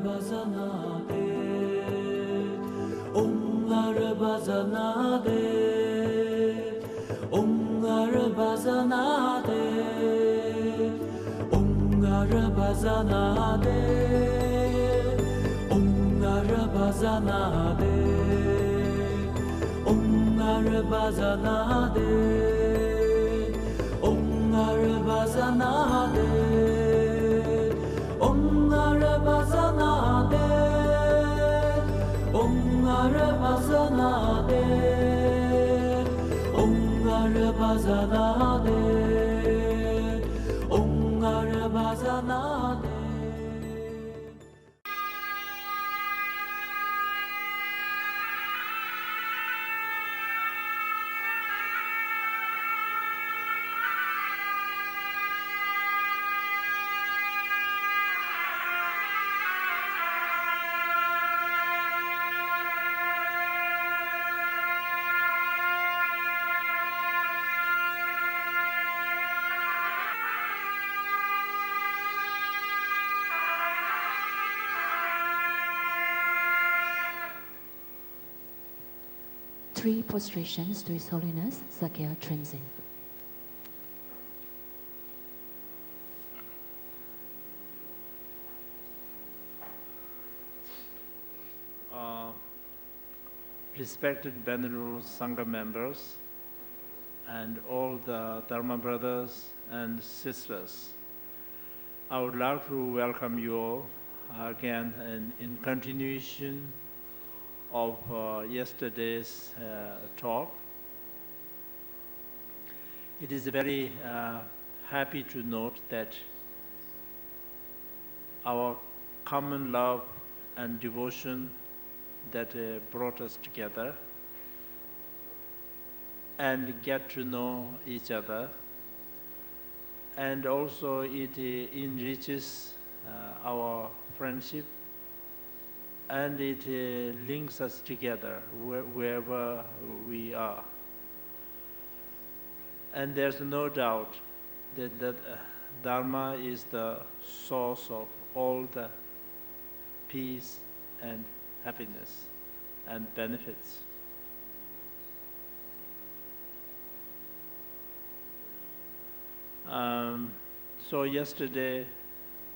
Bhazanade, Omgar Bhazanade, Omgar Bhazanade, Omgar Bhazanade, Omgar Bhazanade, Omgar Bhazanade, Omgar Bhazanade, Omgar Bhazanade, Omgar Bhazanade, Omgar Bhazanade, Omgar Bhazanade. Three prostrations to His Holiness Sakya Trizin. Respected Venerable Sangha members and all the Dharma brothers and sisters, I would like to welcome you all again in continuation of yesterday's talk. It is very happy to note that our common love and devotion that brought us together and get to know each other, and also it enriches our friendship, and it links us together wherever we are. And there's no doubt that Dharma is the source of all the peace and happiness and benefits. So yesterday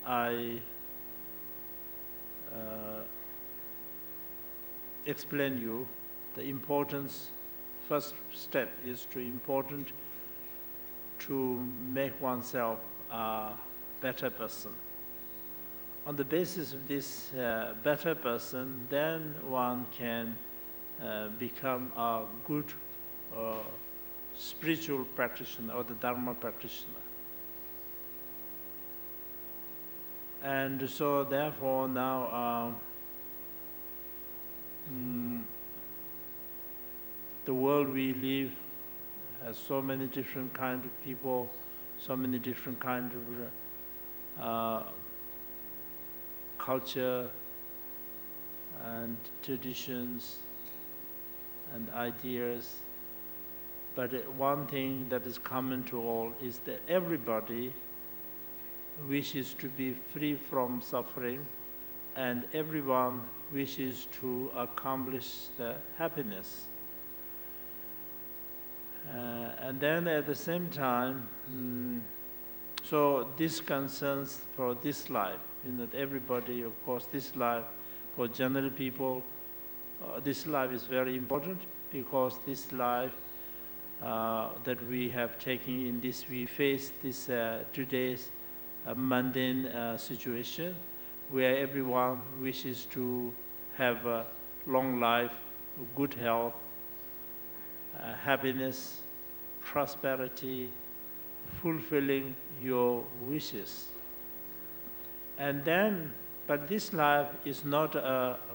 I explain you the importance. First step is important to make oneself a better person. On the basis of this better person, then one can become a good spiritual practitioner or the Dharma practitioner. And so therefore now the world we live has so many different kinds of people, so many different kinds of culture and traditions and ideas. But one thing that is common to all is that everybody wishes to be free from suffering, and everyone wishes to accomplish the happiness. And then at the same time, so this concerns for this life, that everybody, of course, this life, for general people, this life is very important, because this life that we have taken in this, we face this today's mundane situation, where everyone wishes to have a long life, good health, happiness, prosperity, fulfilling your wishes. And then, but this life is not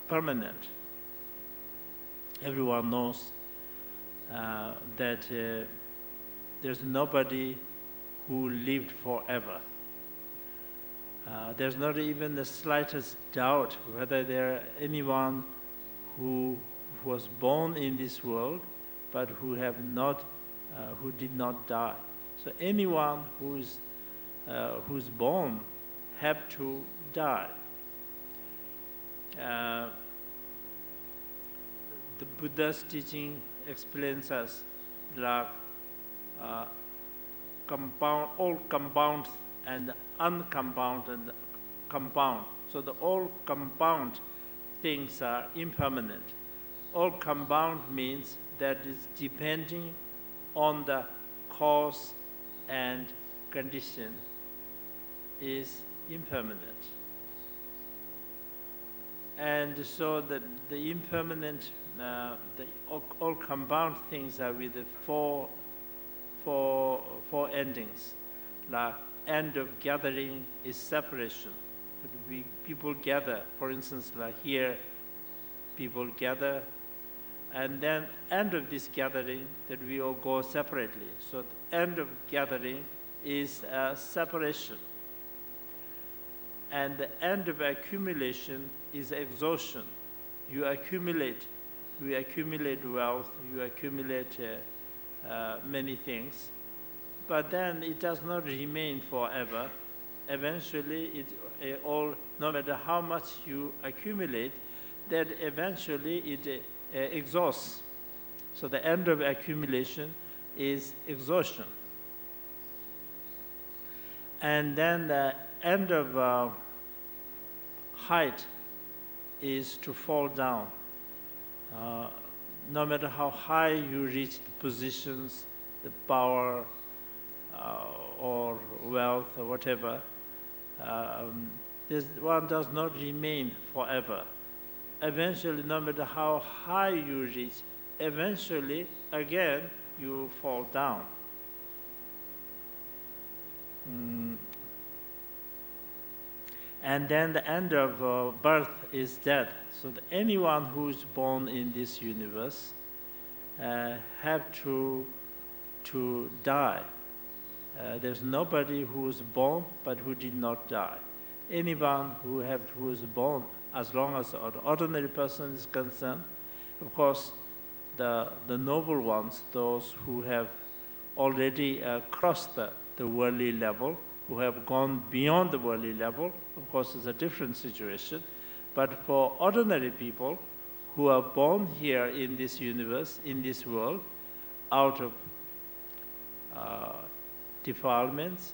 permanent. Everyone knows that there's nobody who lived forever. There's not even the slightest doubt whether there anyone who was born in this world, but who did not die. So anyone who's born have to die. the Buddha's teaching explains us like all compound and uncompound and compound. So the all compound things are impermanent. All compound means that is depending on the cause and condition is impermanent. And so the impermanent, all compound things are with the four endings. Like end of gathering is separation. People gather, for instance, like here, people gather, and then end of this gathering that we all go separately. So the end of gathering is separation. And the end of accumulation is exhaustion. You accumulate wealth, you accumulate many things, but then it does not remain forever. Eventually, it all, no matter how much you accumulate, that eventually it exhausts. So the end of accumulation is exhaustion. And then the end of height is to fall down. No matter how high you reach the positions, the power, or wealth, or whatever, one does not remain forever. Eventually, no matter how high you reach, eventually, again, you fall down. And then the end of birth is death. So anyone who is born in this universe have to die. There's nobody who is born but who did not die. Anyone who is born, as long as an ordinary person is concerned, of course, the noble ones, those who have already crossed the worldly level, who have gone beyond the worldly level, of course, it's a different situation. But for ordinary people who are born here in this universe, in this world, out of defilements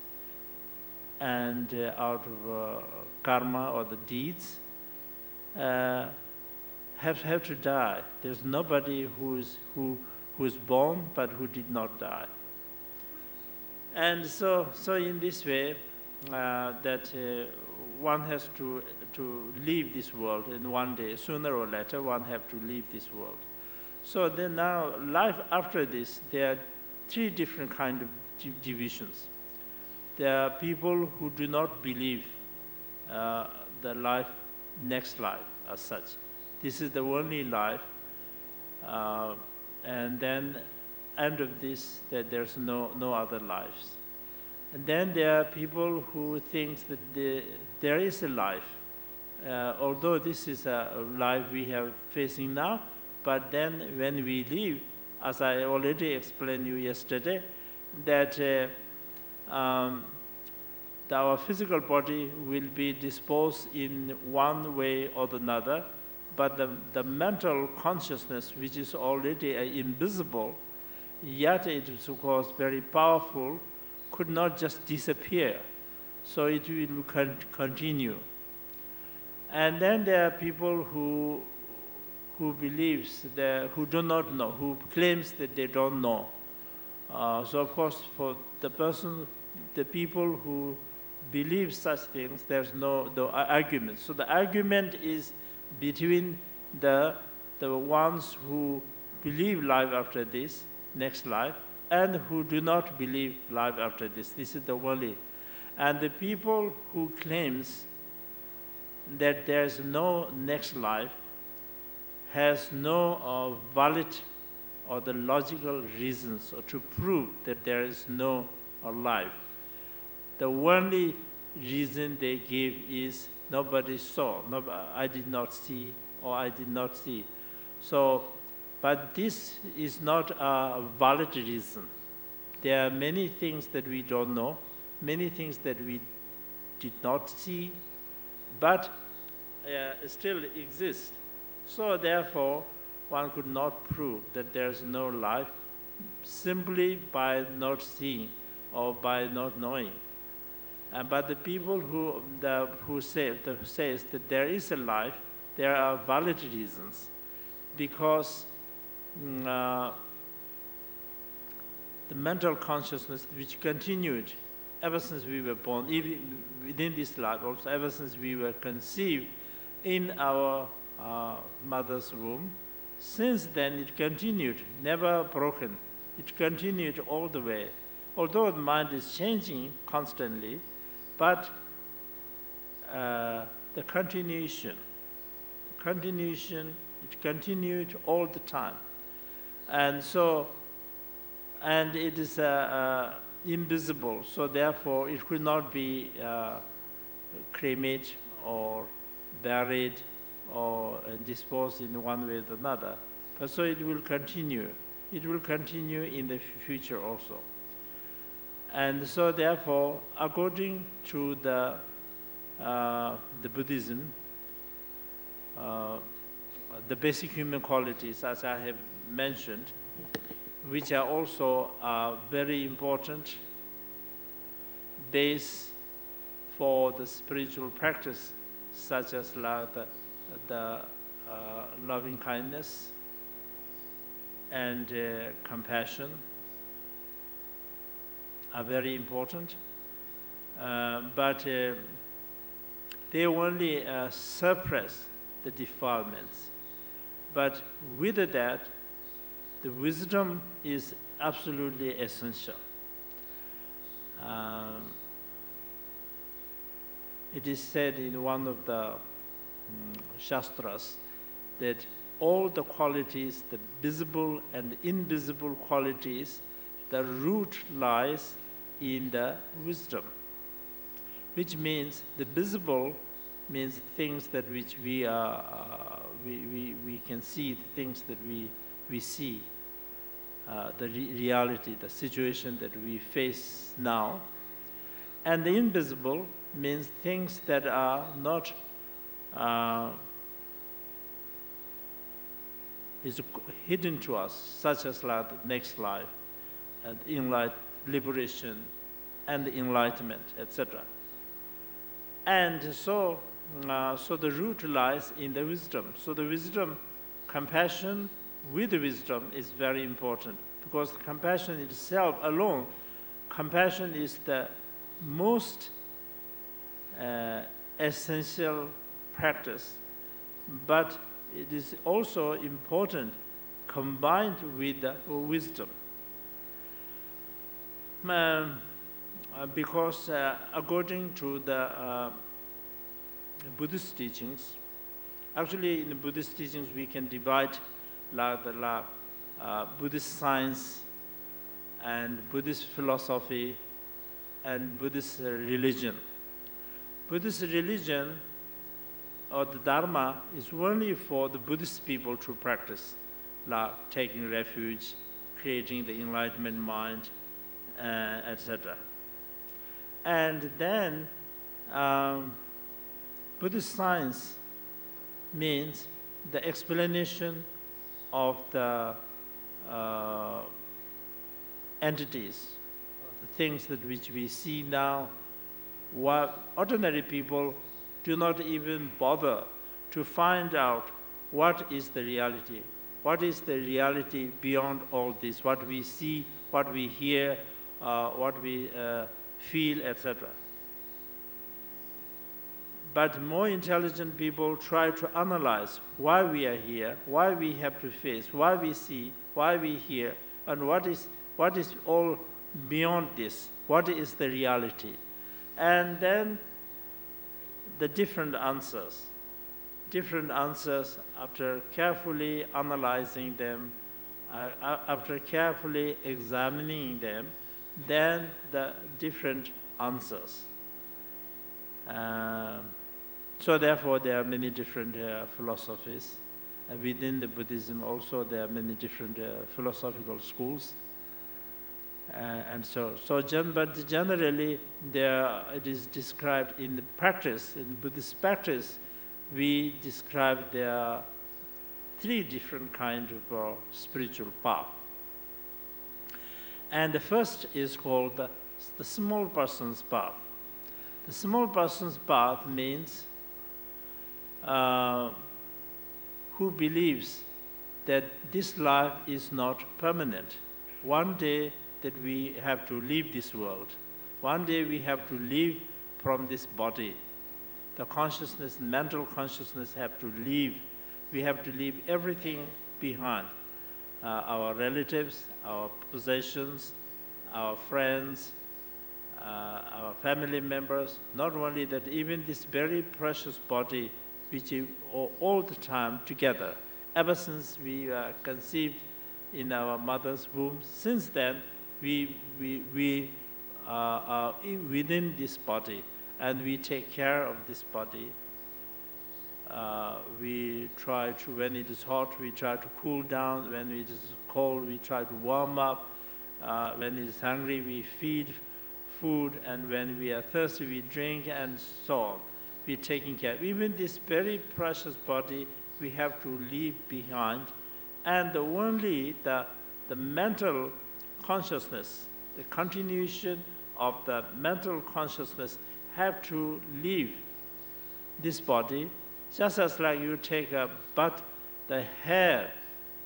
and out of karma or the deeds, have to die. There's nobody who is born but who did not die. And so in this way, that one has to leave this world, and one day, sooner or later, one have to leave this world. So then now, life after this, there are three different kind of divisions. There are people who do not believe the life, next life as such. This is the only life, and then end of this, that there's no other lives. And then there are people who think that there is a life, although this is a life we are facing now, but then when we leave, as I already explained you yesterday, that our physical body will be disposed in one way or another, but the mental consciousness, which is already invisible, yet it is of course very powerful, could not just disappear. So it will continue. And then there are people who believes that, who do not know, who claims that they don't know. So of course, for the people who believe such things, there's no argument. So the argument is between the ones who believe life after this, next life, and who do not believe life after this. This is the worldly. And the people who claims that there is no next life has no valid or the logical reasons or to prove that there is no life. The only reason they give is nobody saw, I did not see, or I did not see. So, but this is not a valid reason. There are many things that we don't know, many things that we did not see, but still exists. So therefore, one could not prove that there is no life simply by not seeing or by not knowing. But the people who says that there is a life, there are valid reasons, because the mental consciousness which continued ever since we were born, even within this life also, ever since we were conceived in our mother's womb, since then it continued, never broken. It continued all the way. Although the mind is changing constantly, but the continuation, it continued all the time. And so, and it is invisible, so therefore it could not be cremated or buried or disposed in one way or another. But so it will continue. It will continue in the future also. And so therefore, according to the Buddhism, the basic human qualities, as I have mentioned, which are also very important base for the spiritual practice, such as the loving kindness and compassion, are very important. But they only suppress the defilements. But with that, the wisdom is absolutely essential. It is said in one of the Shastras that all the qualities, the visible and invisible qualities, the root lies in the wisdom, which means the visible means things that which we can see, the things that we see, the reality, the situation that we face now. And the invisible means things that are not is hidden to us, such as like the next life, and liberation, and the enlightenment, etc. And so, so the root lies in the wisdom. So the wisdom, compassion with the wisdom is very important, because compassion itself alone, compassion is the most essential practice, but it is also important combined with the wisdom. Because according to the Buddhist teachings, actually in the Buddhist teachings we can divide the Buddhist science and Buddhist philosophy and Buddhist religion. Buddhist religion or the Dharma is only for the Buddhist people to practice, like taking refuge, creating the enlightenment mind, etc. And then Buddhist science means the explanation of the entities, the things that which we see now, what ordinary people do not even bother to find out what is the reality. What is the reality beyond all this? What we see, what we hear, what we feel, etc. But more intelligent people try to analyze why we are here, why we have to face, why we see, why we hear, and what is all beyond this, what is the reality. And then the different answers after carefully analyzing them, after carefully examining them, then the different answers. So therefore there are many different philosophies. Within the Buddhism also there are many different philosophical schools. But generally it is described in the practice, in Buddhist practice, we describe there are three different kinds of spiritual path. And the first is called the small person's path. The small person's path means who believes that this life is not permanent. One day that we have to leave this world. One day we have to leave from this body. The consciousness, mental consciousness have to leave. We have to leave everything behind. Our relatives, our possessions, our friends, our family members. Not only that, even this very precious body, which is all the time together. Ever since we were conceived in our mother's womb, since then we are within this body, and we take care of this body. We try to, when it is hot, we try to cool down. When it is cold, we try to warm up. When it is hungry, we feed food, and when we are thirsty, we drink, and so on. We're taking care. Even this very precious body, we have to leave behind, and only the mental consciousness, the continuation of the mental consciousness have to leave this body, just as like you take the hair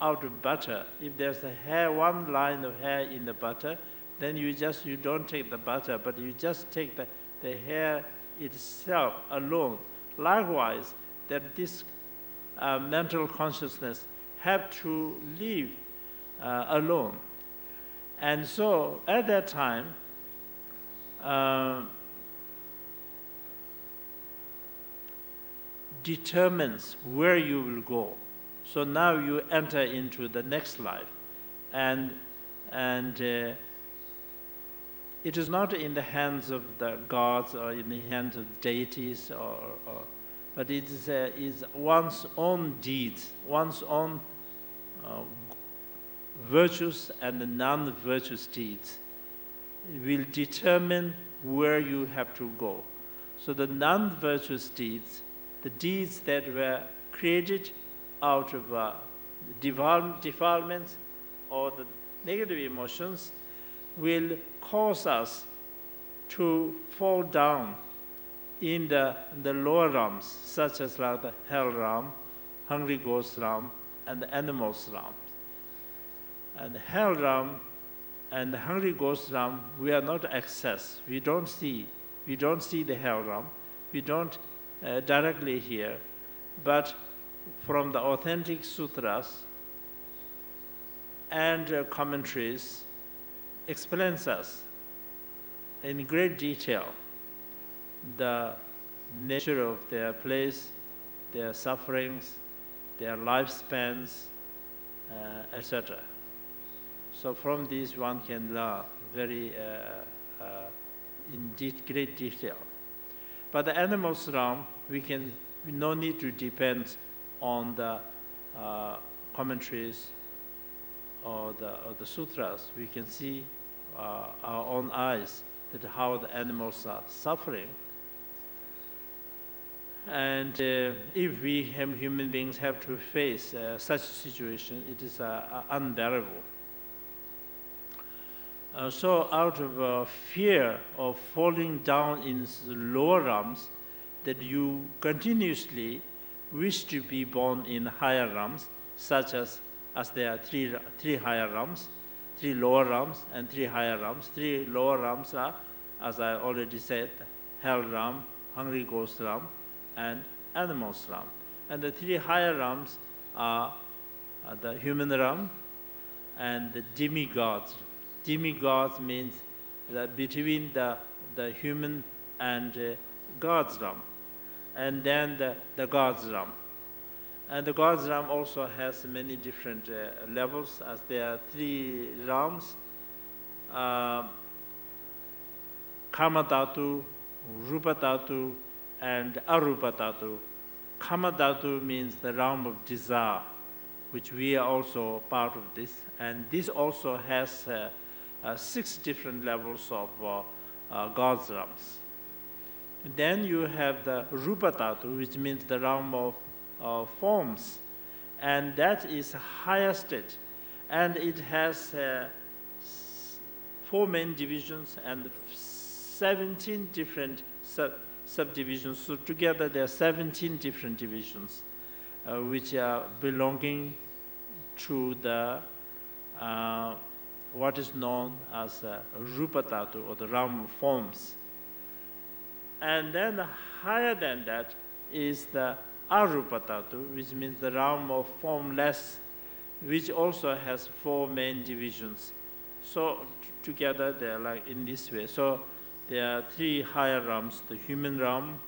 out of butter. If there's a hair, one line of hair in the butter, then you don't take the butter, but you just take the hair itself alone. Likewise, that this mental consciousness have to live alone. And so at that time, determines where you will go. So now you enter into the next life, and it is not in the hands of the gods or in the hands of deities, but it is one's own deeds, one's own virtuous and non-virtuous deeds will determine where you have to go. So the non-virtuous deeds, the deeds that were created out of defilements or the negative emotions, will cause us to fall down in the lower realms, such as like the hell realm, hungry ghost realm, and the animals realm. And the hell realm and the hungry ghost realm, we are not access. We don't see the hell realm. We don't directly hear, but from the authentic sutras and commentaries explains us in great detail the nature of their place, their sufferings, their lifespans, etc. So from these one can learn very in great detail. But the animals realm, we no need to depend on the commentaries or the sutras. We can see our own eyes that how the animals are suffering. And if we human beings have to face such a situation, it is unbearable. So out of fear of falling down in lower realms, that you continuously wish to be born in higher realms, such as there are three higher realms, 3 lower realms, and 3 higher realms. 3 lower realms are, as I already said, hell realm, hungry ghost realm, and animals realm. And the 3 higher realms are the human realm and the demigods. Demigods means that between the human and God's realm, and then the God's realm. And the God's realm also has many different levels, as there are 3 realms: Kama Dhatu, Rupa Dhatu, and Arupa Dhatu. Kama Dhatu means the realm of desire, which we are also part of this. And this also has 6 different levels of God's realms. Then you have the Rupa Dhatu, which means the realm of forms. And that is a higher state. And it has 4 main divisions and 17 different subdivisions. So together there are 17 different divisions, which are belonging to the what is known as Rupa Dhatu, or the realm of forms. And then higher than that is the Arupa Dhatu, which means the realm of formless, which also has 4 main divisions. So together they are like in this way. So there are 3 higher realms: the human realm,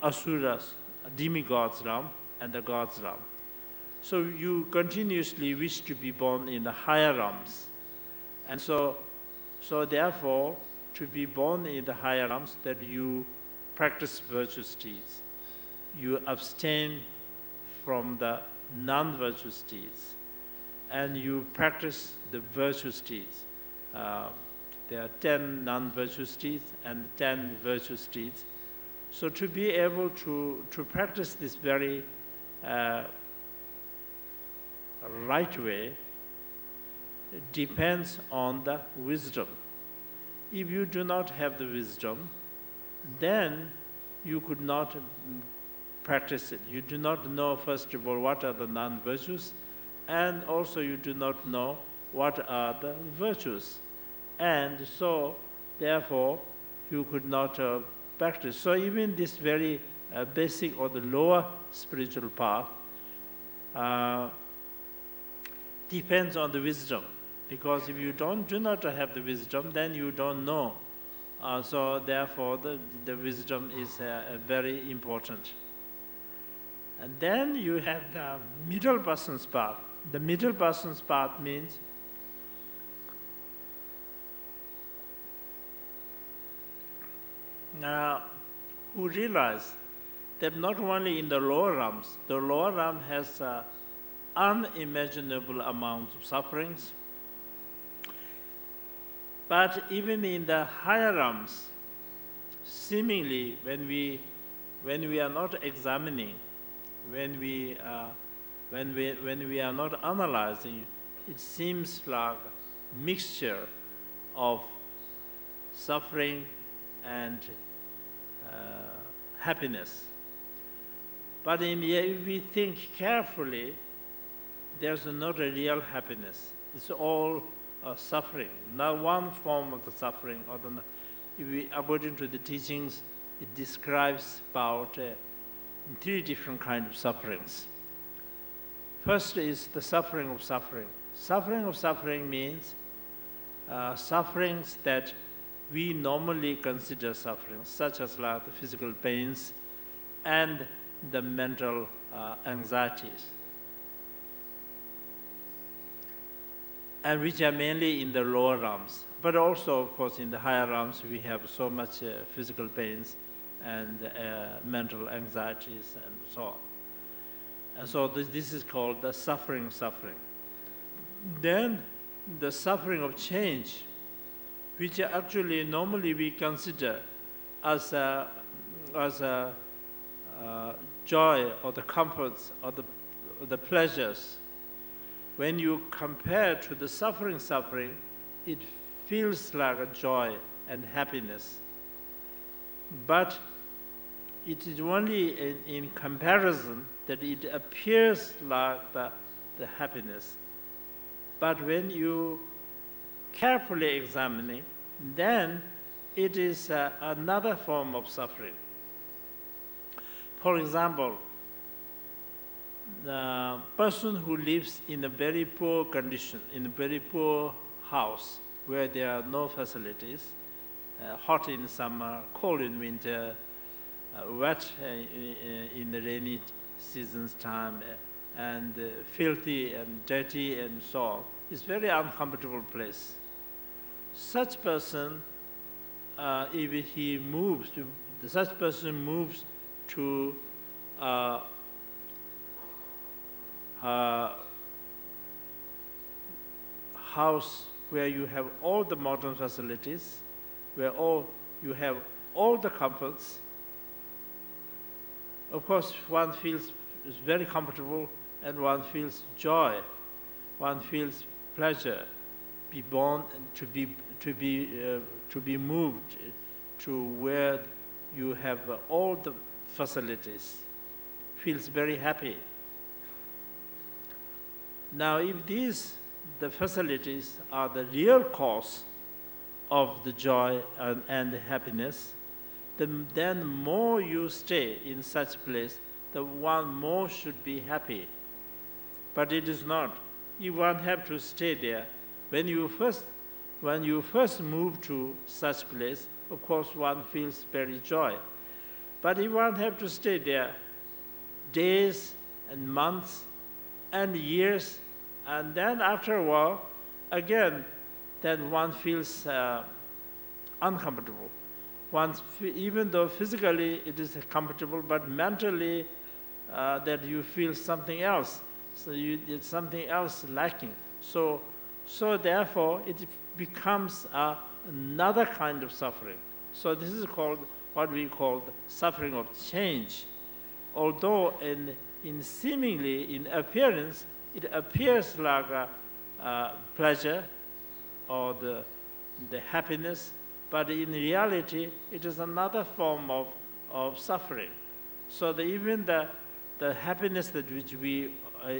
asuras, demigods realm, and the gods realm. So you continuously wish to be born in the higher realms. And so therefore, to be born in the higher realms, that you practice virtuous deeds. You abstain from the non-virtuous deeds, and you practice the virtuous deeds. There are 10 non-virtuous deeds and 10 virtuous deeds. So to be able to practice this very right way depends on the wisdom. If you do not have the wisdom, then you could not practice it. You do not know, first of all, what are the non-virtues, and also you do not know what are the virtues. And so, therefore, you could not practice. So even this very basic or the lower spiritual path depends on the wisdom. Because if you do not have the wisdom, then you don't know. So therefore, the wisdom is very important. And then you have the middle person's path. The middle person's path means who realize that not only in the lower realm has unimaginable amounts of sufferings, but even in the higher realms, seemingly when we are not examining, when we are not analyzing, it seems like a mixture of suffering and happiness. But if we think carefully, there's not a real happiness. It's all suffering. Not one form of the suffering, or according to the teachings, it describes about 3 different kinds of sufferings. First is the suffering of suffering. Suffering of suffering means sufferings that we normally consider suffering, such as like the physical pains and the mental anxieties, and which are mainly in the lower realms. But also, of course, in the higher realms, we have so much physical pains and mental anxieties and so on. And so this is called the suffering. Then the suffering of change, which actually normally we consider as a joy or the comforts or the pleasures. When you compare to the suffering, it feels like a joy and happiness. But it is only in comparison that it appears like the happiness. But when you carefully examine it, then it is another form of suffering. For example, the person who lives in a very poor condition, in a very poor house, where there are no facilities, hot in summer, cold in winter, wet in the rainy season's time, and filthy and dirty and so on. It's a very uncomfortable place. Such person, if he moves, such person moves to house where you have all the modern facilities, where all you have all the comforts. Of course, one feels very comfortable and one feels joy, one feels pleasure, be born and to be moved to where you have all the facilities, feels very happy. Now, if the facilities are the real cause of the joy and the happiness, then more you stay in such place, the one more should be happy. But it is not. You won't have to stay there. When you first move to such place, of course one feels very joy. But you won't have to stay there days and months and years, and then after a while, again, then one feels uncomfortable. Even though physically it is comfortable, but mentally that you feel something else. So it's something else lacking. So therefore, it becomes another kind of suffering. So this is called what we call the suffering of change. Although in seemingly, in appearance, it appears like a pleasure or the happiness, but in reality, it is another form of suffering. So even the happiness that which we,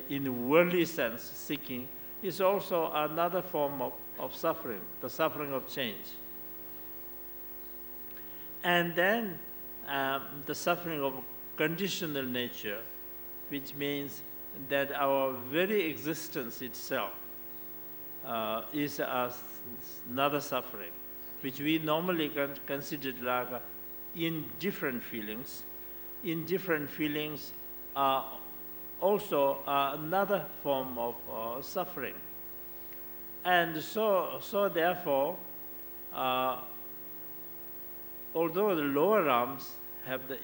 in worldly sense, seeking, is also another form of suffering, the suffering of change. And then the suffering of conditional nature, which means that our very existence itself is another suffering, which we normally consider like indifferent feelings. Indifferent feelings are also another form of suffering. And so therefore, although the lower realms have the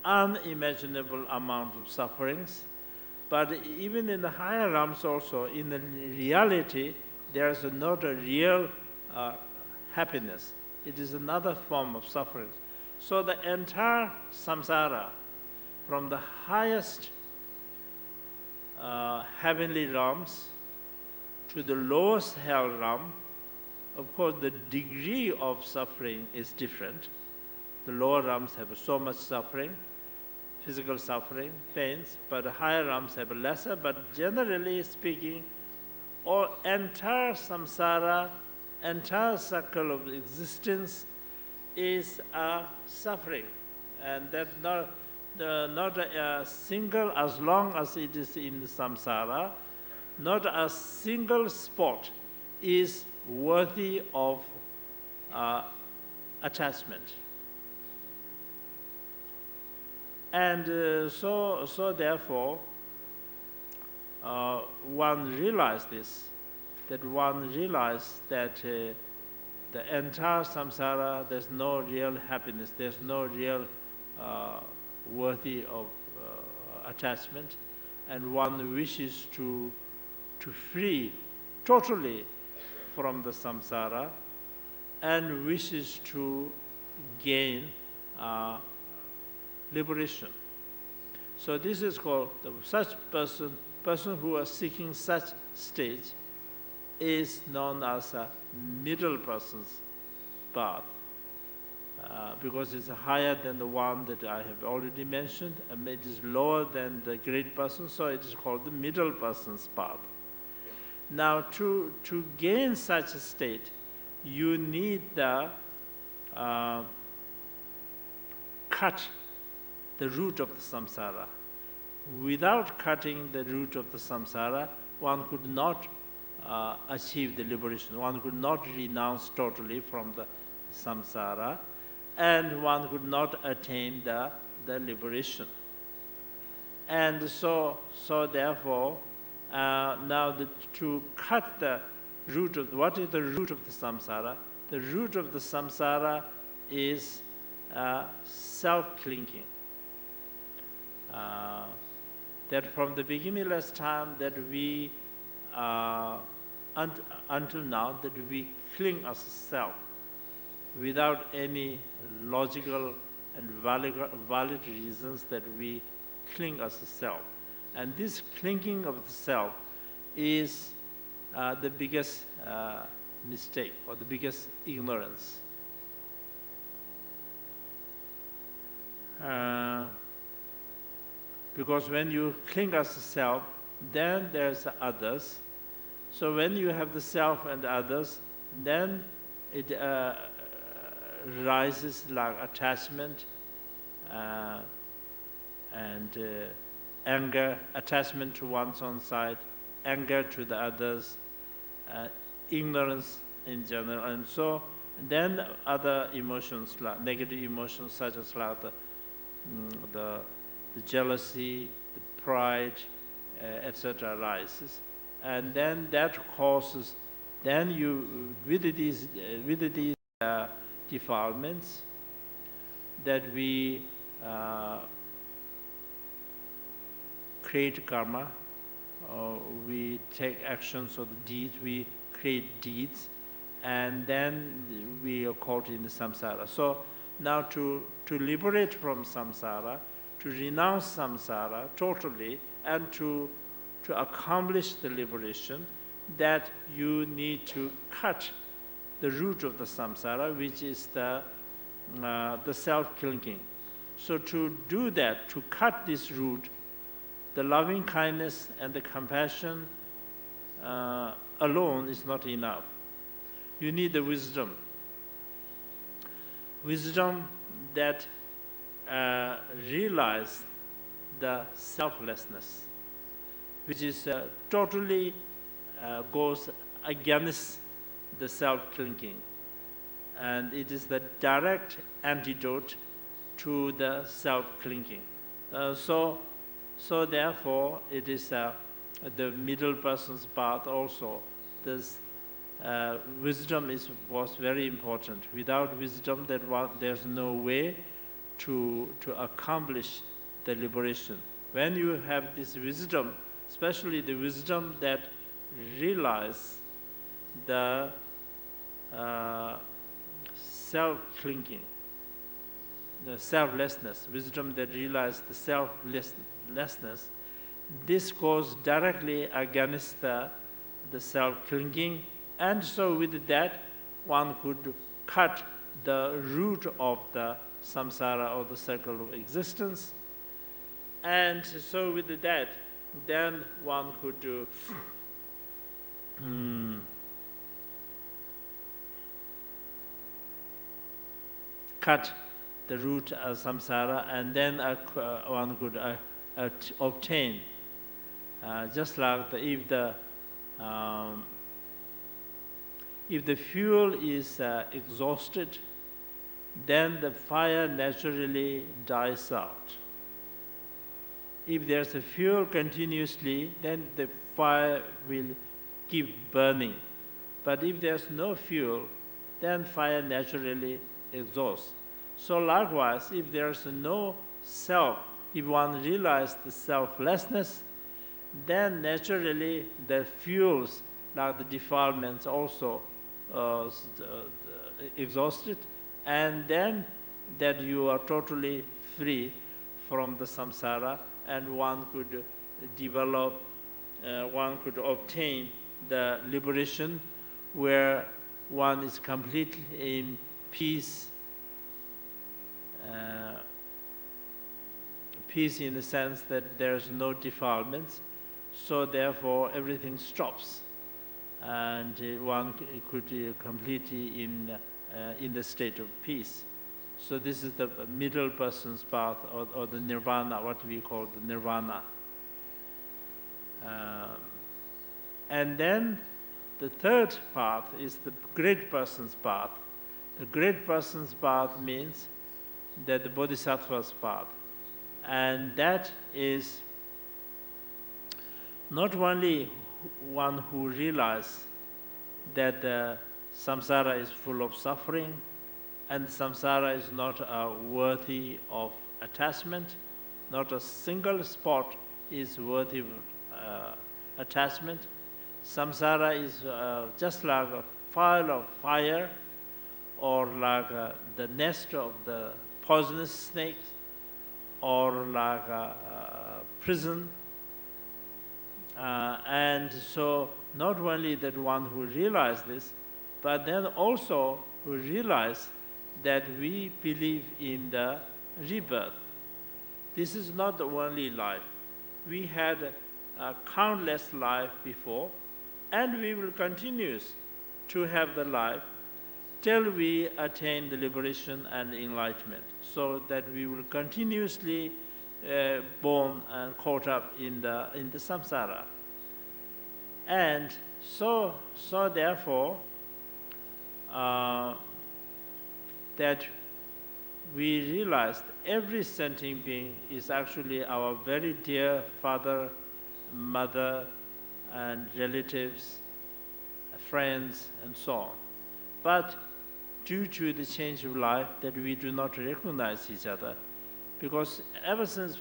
unimaginable amount of sufferings, but even in the higher realms also, in the reality, there is not a real happiness. It is another form of suffering. So the entire samsara, from the highest heavenly realms to the lowest hell realm, of course the degree of suffering is different. The lower realms have so much suffering, physical suffering, pains, but the higher realms have lesser. But generally speaking, all entire samsara, entire circle of existence is a suffering, and that not a single, as long as it is in samsara, not a single spot is worthy of attachment. And so therefore, one realized this, that one realized that the entire samsara, there's no real happiness, there's no real worthy of attachment, and one wishes to free totally from the samsara and wishes to gain liberation. So this is called, such person who is seeking such stage is known as a middle person's path, because it's higher than the one that I have already mentioned, and it is lower than the great person, so it is called the middle person's path. Now to gain such a state, you need the cut the root of the samsara. Without cutting the root of the samsara, one could not achieve the liberation. One could not renounce totally from the samsara, and one could not attain the liberation. And so therefore, now to cut the root of, what is the root of the samsara? The root of the samsara is self-clinging. That from the beginningless time that we, until now, that we cling as self. without any logical and valid reasons that we cling as a self. And this clinging of the self is the biggest mistake or the biggest ignorance. Because when you cling as a self, then there's others. So when you have the self and others, then it rises like attachment and anger, attachment to one's own side, anger to the others, ignorance in general, and so then other emotions, like negative emotions such as like the jealousy, the pride, etc. arises, and then that causes, then you with these defilements that we create karma, we take actions or the deeds, we create deeds, and then we are caught in the samsara. So now to liberate from samsara, to renounce samsara totally, and to accomplish the liberation, that you need to cut the root of the samsara, which is the self-clinging. So to do that, to cut this root, the loving kindness and the compassion alone is not enough. You need the wisdom. Wisdom that realize the selflessness, which is totally goes against the self-clinging. And it is the direct antidote to the self-clinging. So therefore, it is the middle person's path also. This wisdom was very important. Without wisdom, there's no way to accomplish the liberation. When you have this wisdom, especially the wisdom that realize the self-clinging, the selflessness, wisdom that realizes the selflessness, this goes directly against the self-clinging, and so with that one could cut the root of the samsara or the circle of existence, and so with that then one could cut the root of samsara, and then one could obtain, just like if the fuel is exhausted, then the fire naturally dies out. If there's a fuel continuously, then the fire will keep burning. But if there's no fuel, then fire naturally exhausts. So likewise, if there's no self, if one realizes the selflessness, then naturally the fuels, like the defilements, also exhausted, and then that you are totally free from the samsara, and one could develop, one could obtain the liberation where one is completely in peace, peace in the sense that there's no defilements, so therefore everything stops, and one could be completely in the state of peace. So this is the middle person's path, or the nirvana, what we call the nirvana. And then the third path is the great person's path. The great person's path means that the bodhisattva's path. And that is not only one who realizes that the samsara is full of suffering, and samsara is not worthy of attachment, not a single spot is worthy of attachment. Samsara is just like a pile of fire or like the nest of the poisonous snake, or like a prison. And so not only that one who realized this, but then also who realized that we believe in the rebirth. This is not the only life. We had countless life before, and we will continue to have the life till we attain the liberation and enlightenment, so that we will continuously born and caught up in the samsara. And so therefore, that we realized every sentient being is actually our very dear father, mother, and relatives, friends, and so on. But due to the change of life, that we do not recognize each other, because ever since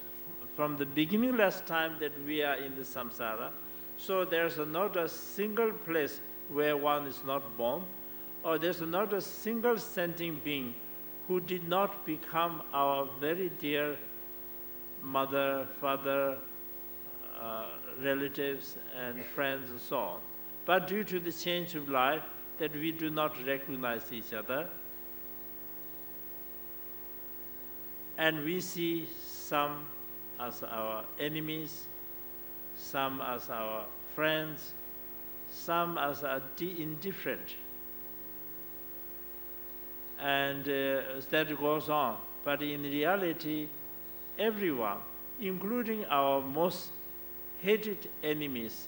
from the beginningless time that we are in the samsara, so there's not a single place where one is not born, or there's not a single sentient being who did not become our very dear mother, father, relatives, and friends, and so on. But due to the change of life, that we do not recognize each other, and we see some as our enemies, some as our friends, some as indifferent. And that goes on. But in reality, everyone, including our most hated enemies,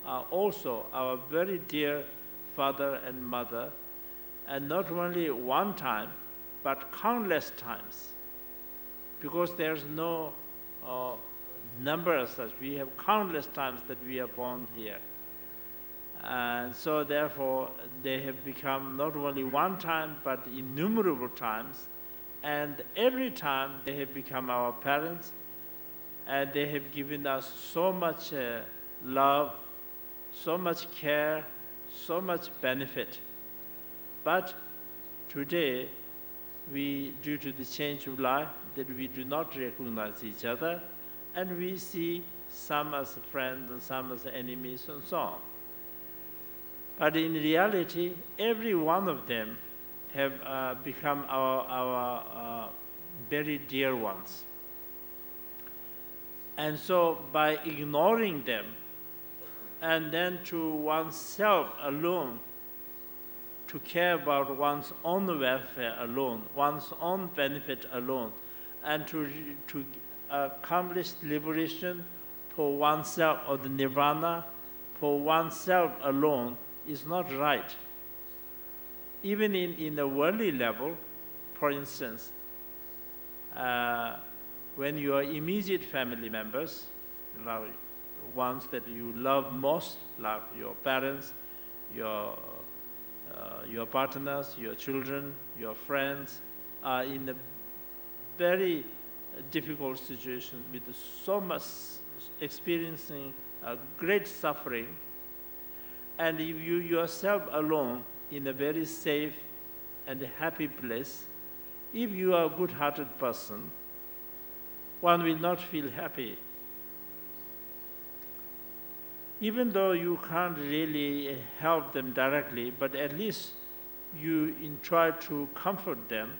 are also our very dear father and mother, and not only one time, but countless times. Because there's no number as such. We have countless times that we are born here. And so therefore, they have become not only one time, but innumerable times. And every time they have become our parents, and they have given us so much love, so much care, so much benefit. But today, due to the change of life, that we do not recognize each other, and we see some as friends and some as enemies and so on. But in reality, every one of them have become our very dear ones. And so by ignoring them, and then to oneself alone, to care about one's own welfare alone, one's own benefit alone, and to accomplish liberation for oneself, or the nirvana for oneself alone, is not right. Even in the worldly level, for instance, when your immediate family members, like ones that you love most, like your parents, your partners, your children, your friends, are in a very difficult situation with so much experiencing great suffering, and if you yourself alone in a very safe and happy place, if you are a good-hearted person, one will not feel happy. Even though you can't really help them directly, but at least you try to comfort them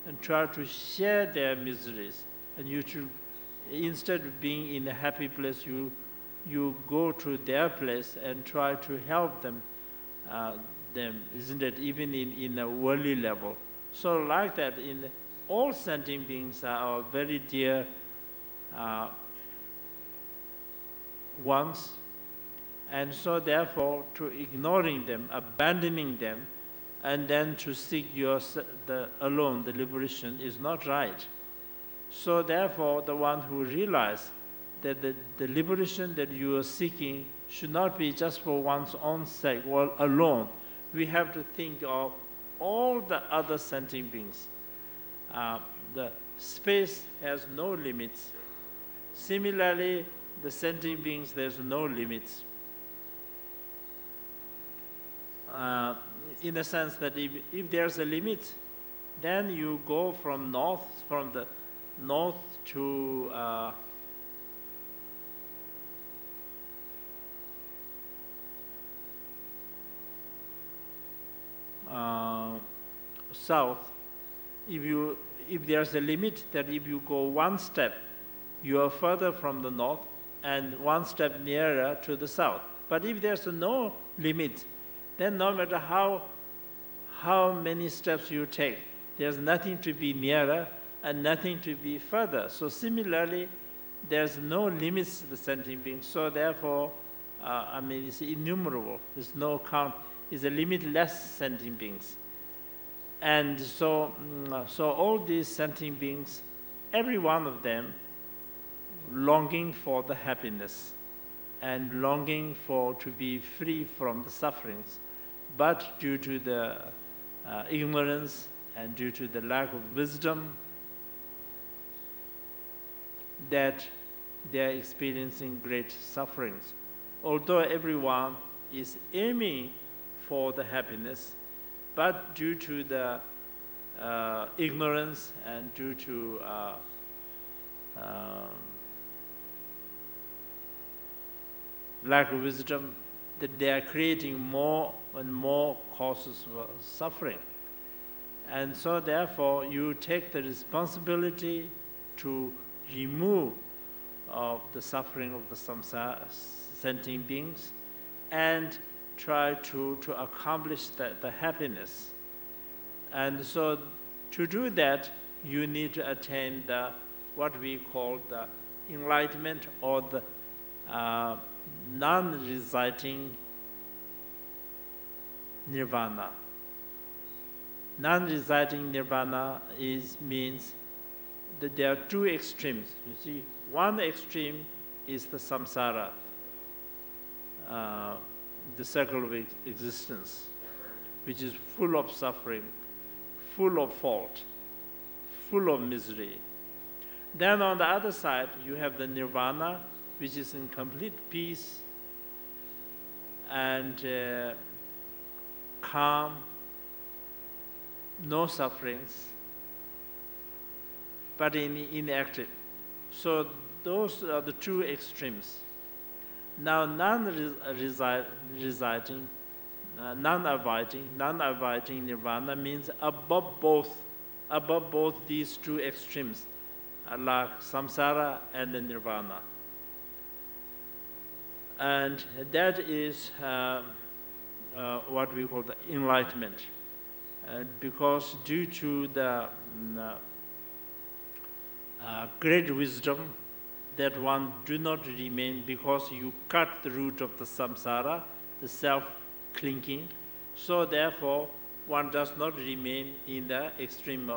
and try to share their miseries. And you should, instead of being in a happy place, you go to their place and try to help them, isn't it, even in a worldly level. So like that, all sentient beings are our very dear ones, and so therefore to ignoring them, abandoning them, and then to seek alone the liberation is not right. So therefore, the one who realizes that the liberation that you are seeking should not be just for one's own sake or alone. We have to think of all the other sentient beings. The space has no limits. Similarly, the sentient beings, there's no limits. in the sense that if there's a limit, then you go from the north to south. If there's a limit that if you go one step, you are further from the north and one step nearer to the south. But if there's no limit, then no matter how many steps you take, there's nothing to be nearer and nothing to be further. So similarly, there's no limits to the sentient being. So therefore, it's innumerable. There's no count. It's a limitless sentient beings. And so all these sentient beings, every one of them, longing for the happiness and longing to be free from the sufferings. But due to the ignorance and due to the lack of wisdom, that they are experiencing great sufferings. Although everyone is aiming for the happiness, but due to the ignorance and due to lack of wisdom, that they are creating more and more causes for suffering. And so therefore you take the responsibility to remove of the suffering of the samsara sentient beings and try to accomplish the happiness. And so to do that, you need to attain what we call the enlightenment or the non-residing nirvana. Non-residing nirvana means that there are two extremes. You see, one extreme is the samsara, the circle of existence, which is full of suffering, full of fault, full of misery. Then on the other side, you have the nirvana, which is in complete peace and calm, no sufferings, but inactive. So those are the two extremes. Now non-residing, non-abiding nirvana means above both these two extremes, like samsara and the nirvana. And that is what we call the enlightenment. Because due to the great wisdom that one do not remain, because you cut the root of the samsara, the self-clinging, so therefore one does not remain in the extreme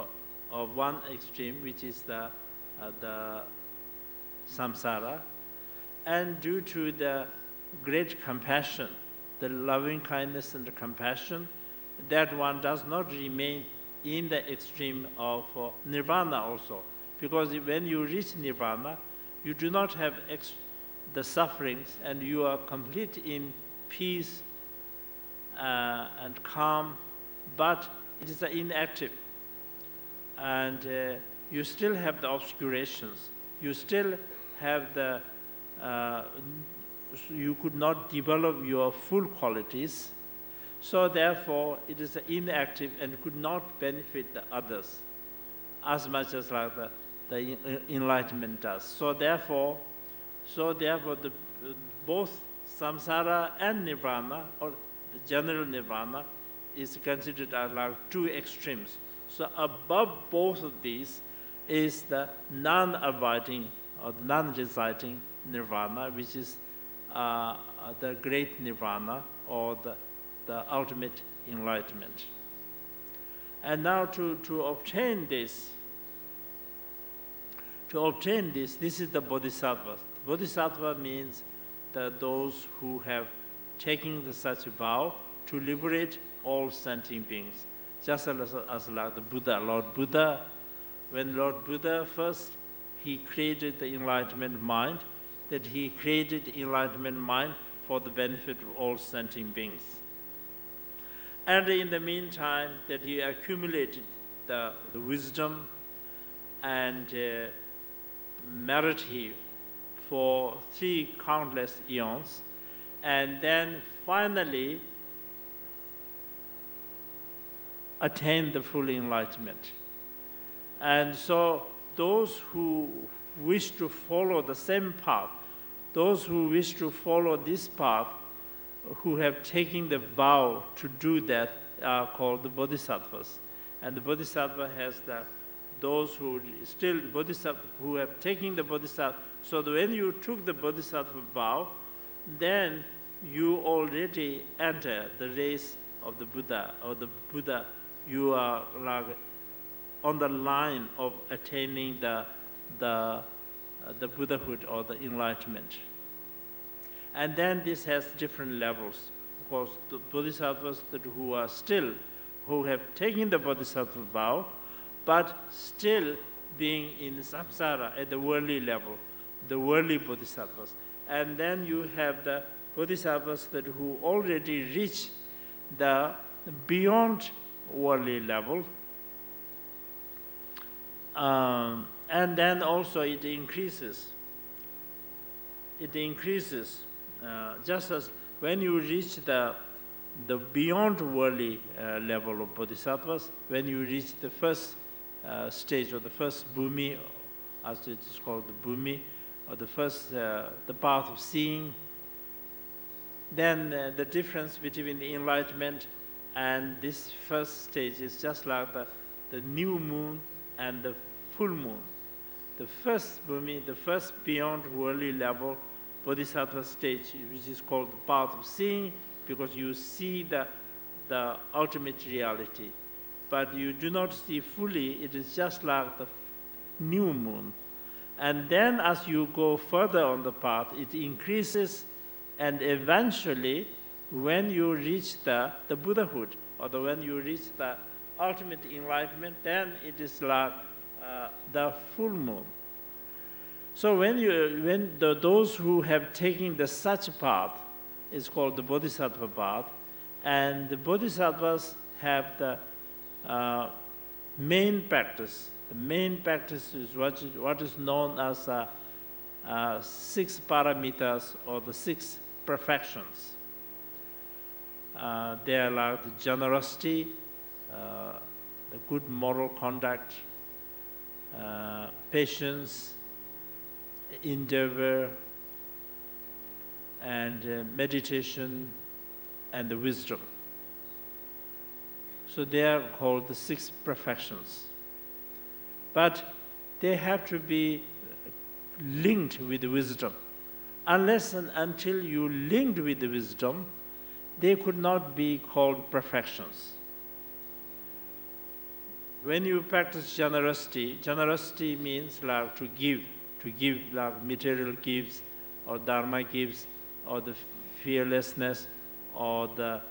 of one extreme, which is the samsara. And due to the great compassion, the loving kindness and the compassion, that one does not remain in the extreme of nirvana also. Because when you reach nirvana, you do not have the sufferings and you are complete in peace and calm, but it is inactive. And you still have the obscurations. You still have you could not develop your full qualities. So therefore, it is inactive and could not benefit the others as much as like the enlightenment does. So therefore, both samsara and nirvana, or the general nirvana, is considered as like two extremes. So above both of these is the non-abiding or the non-residing nirvana, which is the great nirvana or the ultimate enlightenment. And now to obtain this, this is the bodhisattva. Bodhisattva means that those who have taken such vow to liberate all sentient beings. Just as like the Buddha, Lord Buddha, when Lord Buddha first, he created the enlightenment mind, that he created the enlightenment mind for the benefit of all sentient beings. And in the meantime, that he accumulated the wisdom and merit he for 3 countless eons, and then finally attain the full enlightenment. And so those who wish to follow the same path, those who wish to follow this path, who have taken the vow to do that, are called the bodhisattvas. And the bodhisattva has those who still bodhisattva who have taken the bodhisattva. So that when you took the bodhisattva vow, then you already enter the race of the Buddha, or the Buddha. You are like on the line of attaining the Buddhahood or the enlightenment. And then this has different levels. Of course, the bodhisattvas who have taken the bodhisattva vow, but still being in samsara at the worldly level, the worldly bodhisattvas. And then you have the bodhisattvas who already reach the beyond worldly level. And then also it increases. It increases. Just as when you reach the beyond worldly level of bodhisattvas, when you reach the first stage, or the first bhumi, as it is called, the bhumi, or the first, the path of seeing, then the difference between the enlightenment and this first stage is just like the new moon and the full moon. The first bhumi, the first beyond worldly level, bodhisattva stage, which is called the path of seeing, because you see the ultimate reality. But you do not see fully, it is just like the new moon. And then as you go further on the path, it increases, and eventually, when you reach the Buddhahood, or when you reach the ultimate enlightenment, then it is like the full moon. So those who have taken the such path is called the bodhisattva path, and the bodhisattvas have the main practice. The main practice is what is known as 6 paramitas, or the 6 perfections. They are like the generosity, the good moral conduct, patience, endeavor, and meditation, and the wisdom. So they are called the 6 perfections. But they have to be linked with wisdom. Unless and until you linked with the wisdom, they could not be called perfections. When you practice generosity, generosity means like to give like material gifts, or dharma gifts, or the fearlessness, or the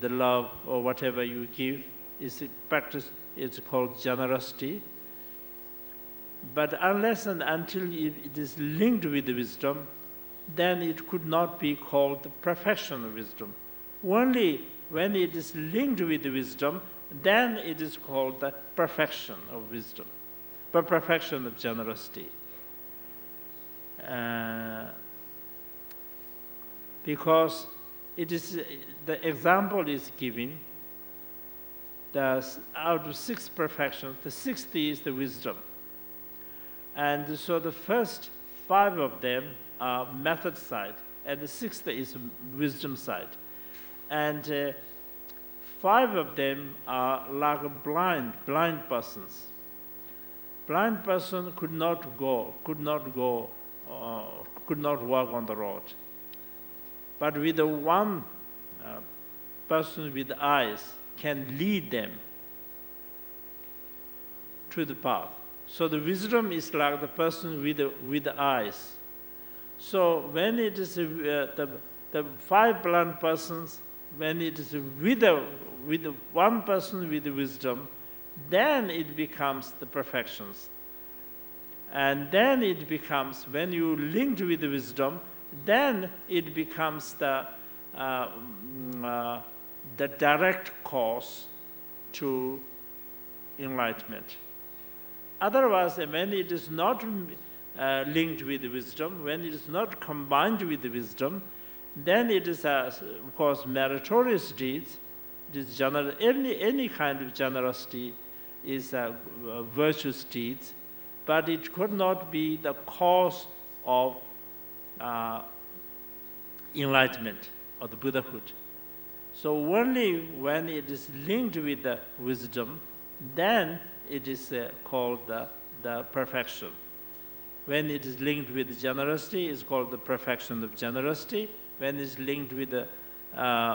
love, or whatever you give, is practice. It's called generosity. But unless and until it is linked with the wisdom, then it could not be called the perfection of wisdom. Only when it is linked with the wisdom, then it is called the perfection of wisdom, but perfection of generosity. Because it is, the example is given, out of 6 perfections, the 6th is the wisdom. And so the first 5 of them are method side, and the 6th is wisdom side. And 5 of them are like a blind persons. Blind person could not walk on the road. But with the one person with eyes can lead them to the path. So the wisdom is like the person with the eyes. So when it is the 5 blind persons, when it is with one person with the wisdom, then it becomes the perfections. And then it becomes, when you linked with the wisdom, then it becomes the the direct cause to enlightenment. Otherwise, when it is not linked with wisdom, when it is not combined with wisdom, then it is, of course, meritorious deeds. It is any kind of generosity is virtuous deeds, but it could not be the cause of enlightenment or the Buddhahood. So only when it is linked with the wisdom, then it is called the perfection. When it is linked with generosity, it's called the perfection of generosity. When it's linked with the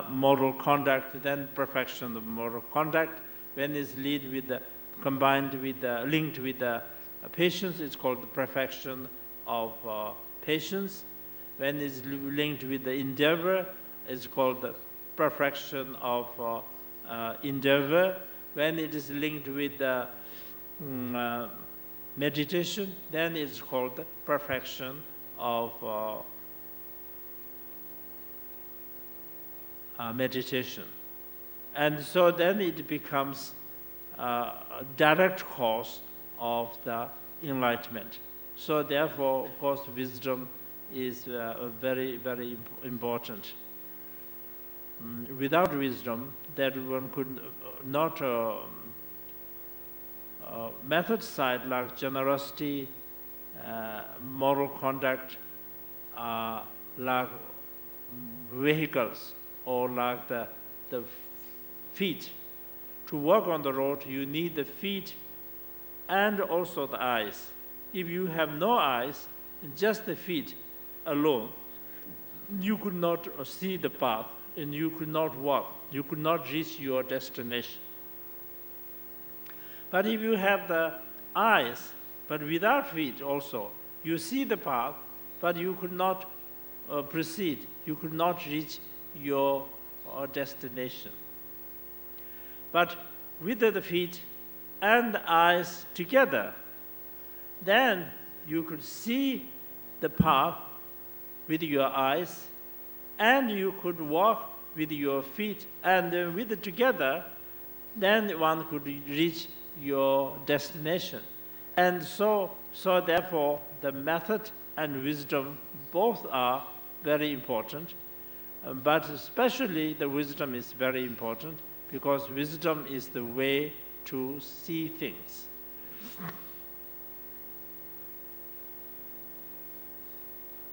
moral conduct, then perfection of moral conduct. When it's linked with the patience, it's called the perfection of patience. When it's linked with the endeavor, it's called the perfection of endeavor. When it is linked with the meditation, then it's called the perfection of meditation. And so then it becomes a direct cause of the enlightenment. So therefore, of course, wisdom is very, very important. Without wisdom, that one could not method side like generosity, moral conduct, like vehicles, or like the feet. To walk on the road, you need the feet and also the eyes. If you have no eyes, just the feet alone, you could not see the path and you could not walk. You could not reach your destination. But if you have the eyes, but without feet also, you see the path, but you could not proceed. You could not reach your destination. But with the feet and the eyes together, then you could see the path with your eyes, and you could walk with your feet, and with it together, then one could reach your destination. And so therefore, the method and wisdom both are very important, but especially the wisdom is very important because wisdom is the way to see things.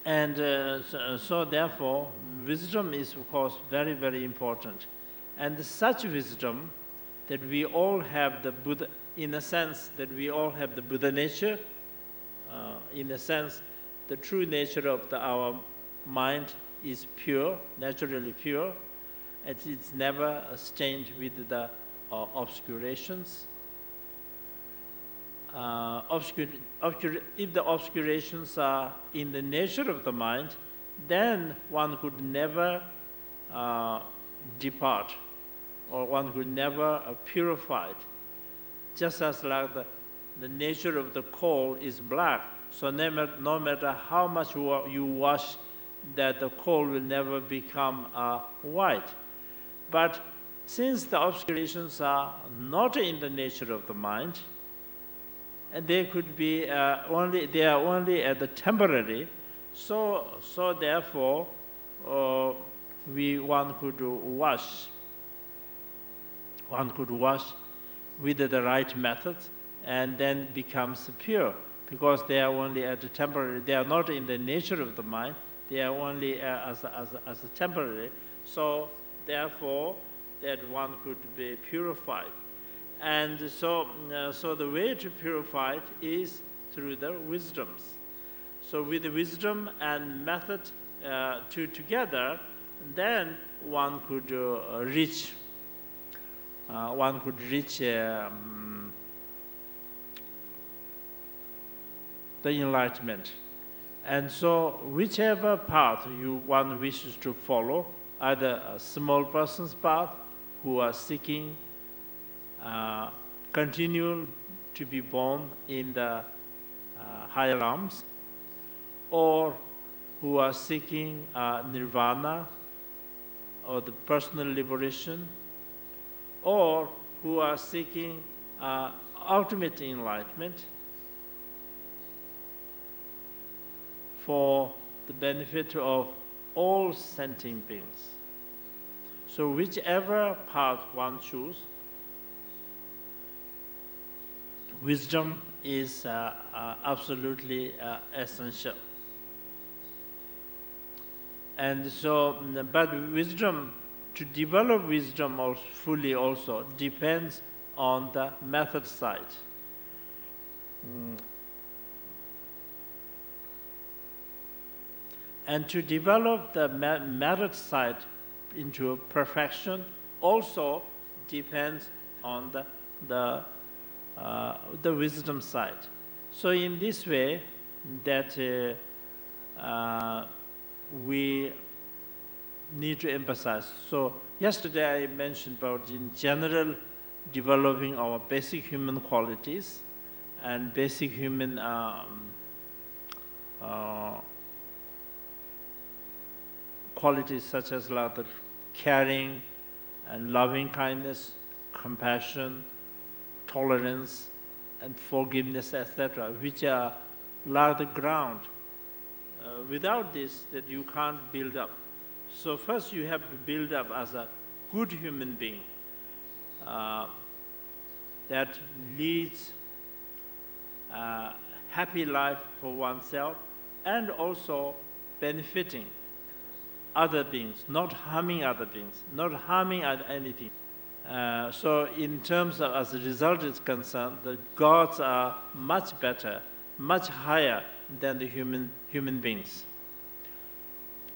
And so therefore, wisdom is, of course, very, very important. And such wisdom that we all have the Buddha, in a sense that we all have the Buddha nature, in a sense, the true nature of our mind is pure, naturally pure, and it's never stained with the obscurations. If the obscurations are in the nature of the mind, then one could never depart, or one could never purify it. Just as like the nature of the coal is black, so no matter how much you wash, that the coal will never become white. But since the obscurations are not in the nature of the mind, and they could be they are only at the temporary, so therefore one could wash with the right method, and then becomes pure, because they are only at the temporary. They are not in the nature of the mind. They are only as a temporary. So therefore, that one could be purified. And so the way to purify it is through the wisdoms. So with the wisdom and method together, then one could reach the enlightenment. And so whichever path one wishes to follow, either a small person's path, who are seeking continue to be born in the higher realms, or who are seeking nirvana, or the personal liberation, or who are seeking ultimate enlightenment for the benefit of all sentient beings. So whichever path one chooses, wisdom is absolutely essential. And so, but wisdom, to develop wisdom fully also depends on the method side. And to develop the method side into perfection also depends on the wisdom side. So in this way, that we need to emphasize. So yesterday I mentioned about, in general, developing our basic human qualities and basic human qualities such as like the caring and loving kindness, compassion, tolerance, and forgiveness, etc., which are like the ground. Without this, that you can't build up. So first you have to build up as a good human being that leads a happy life for oneself and also benefiting other beings, not harming other beings, not harming anything. So in terms of, as the result is concerned, the gods are much better, much higher than the human beings.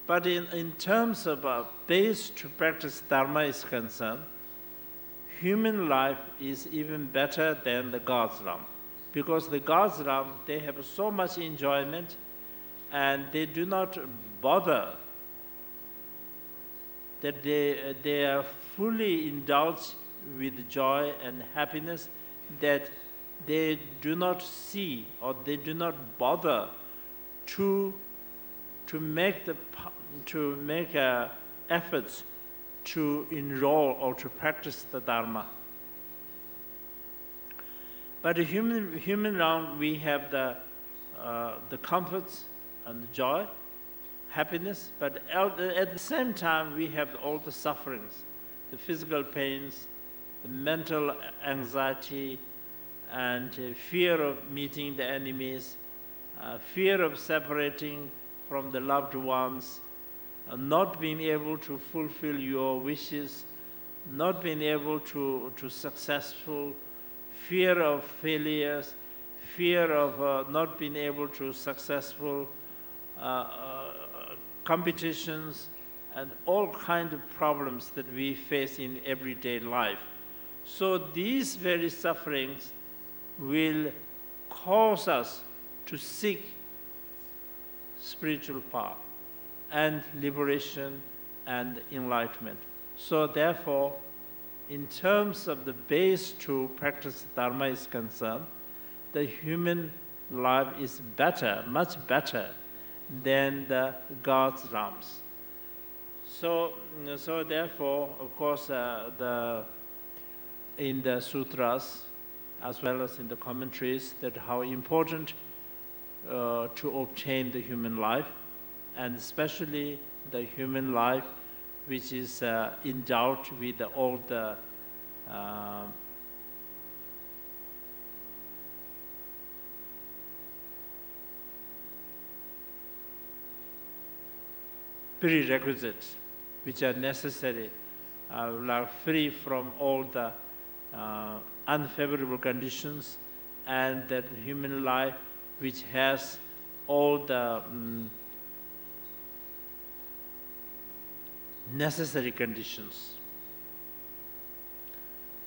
But in terms of base to practice Dharma is concerned, human life is even better than the gods' realm. Because the gods' realm, they have so much enjoyment and they do not bother, that they are fully indulged with joy and happiness, that they do not see or they do not bother to make efforts to enroll or to practice the Dharma. But the human realm, we have the comforts and the joy, happiness, but at the same time we have all the sufferings, the physical pains, the mental anxiety, and fear of meeting the enemies, fear of separating from the loved ones, not being able to fulfill your wishes, not being able to successful, fear of failures, fear of not being able to successful competitions, and all kinds of problems that we face in everyday life. So these very sufferings will cause us to seek spiritual power and liberation and enlightenment. So therefore, in terms of the base to practice Dharma is concerned, the human life is better, much better than the God's realms. So therefore, of course, in the sutras, as well as in the commentaries, that how important to obtain the human life, and especially the human life which is endowed with all the prerequisites which are necessary, are free from all the unfavorable conditions, and that human life which has all the necessary conditions.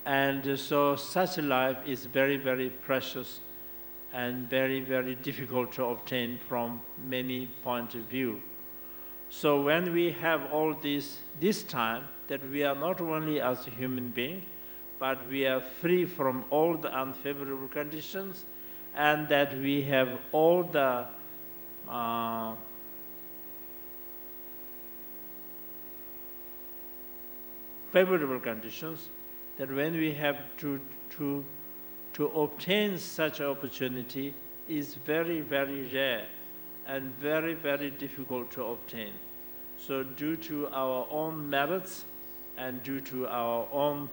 And so such a life is very, very precious and very, very difficult to obtain from many points of view. So when we have all this time, that we are not only as a human being, but we are free from all the unfavorable conditions, and that we have all the favorable conditions, that when we have to obtain such an opportunity is very, very rare and very, very difficult to obtain. So due to our own merits and due to our own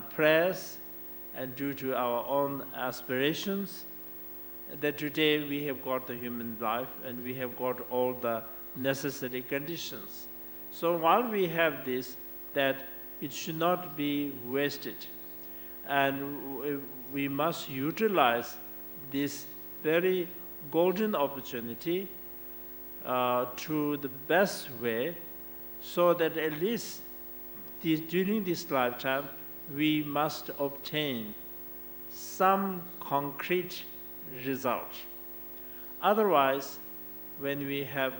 prayers and due to our own aspirations, that today we have got the human life and we have got all the necessary conditions. So while we have this, that it should not be wasted. And we must utilize this very golden opportunity to the best way, so that at least during this lifetime, we must obtain some concrete result. Otherwise, when we have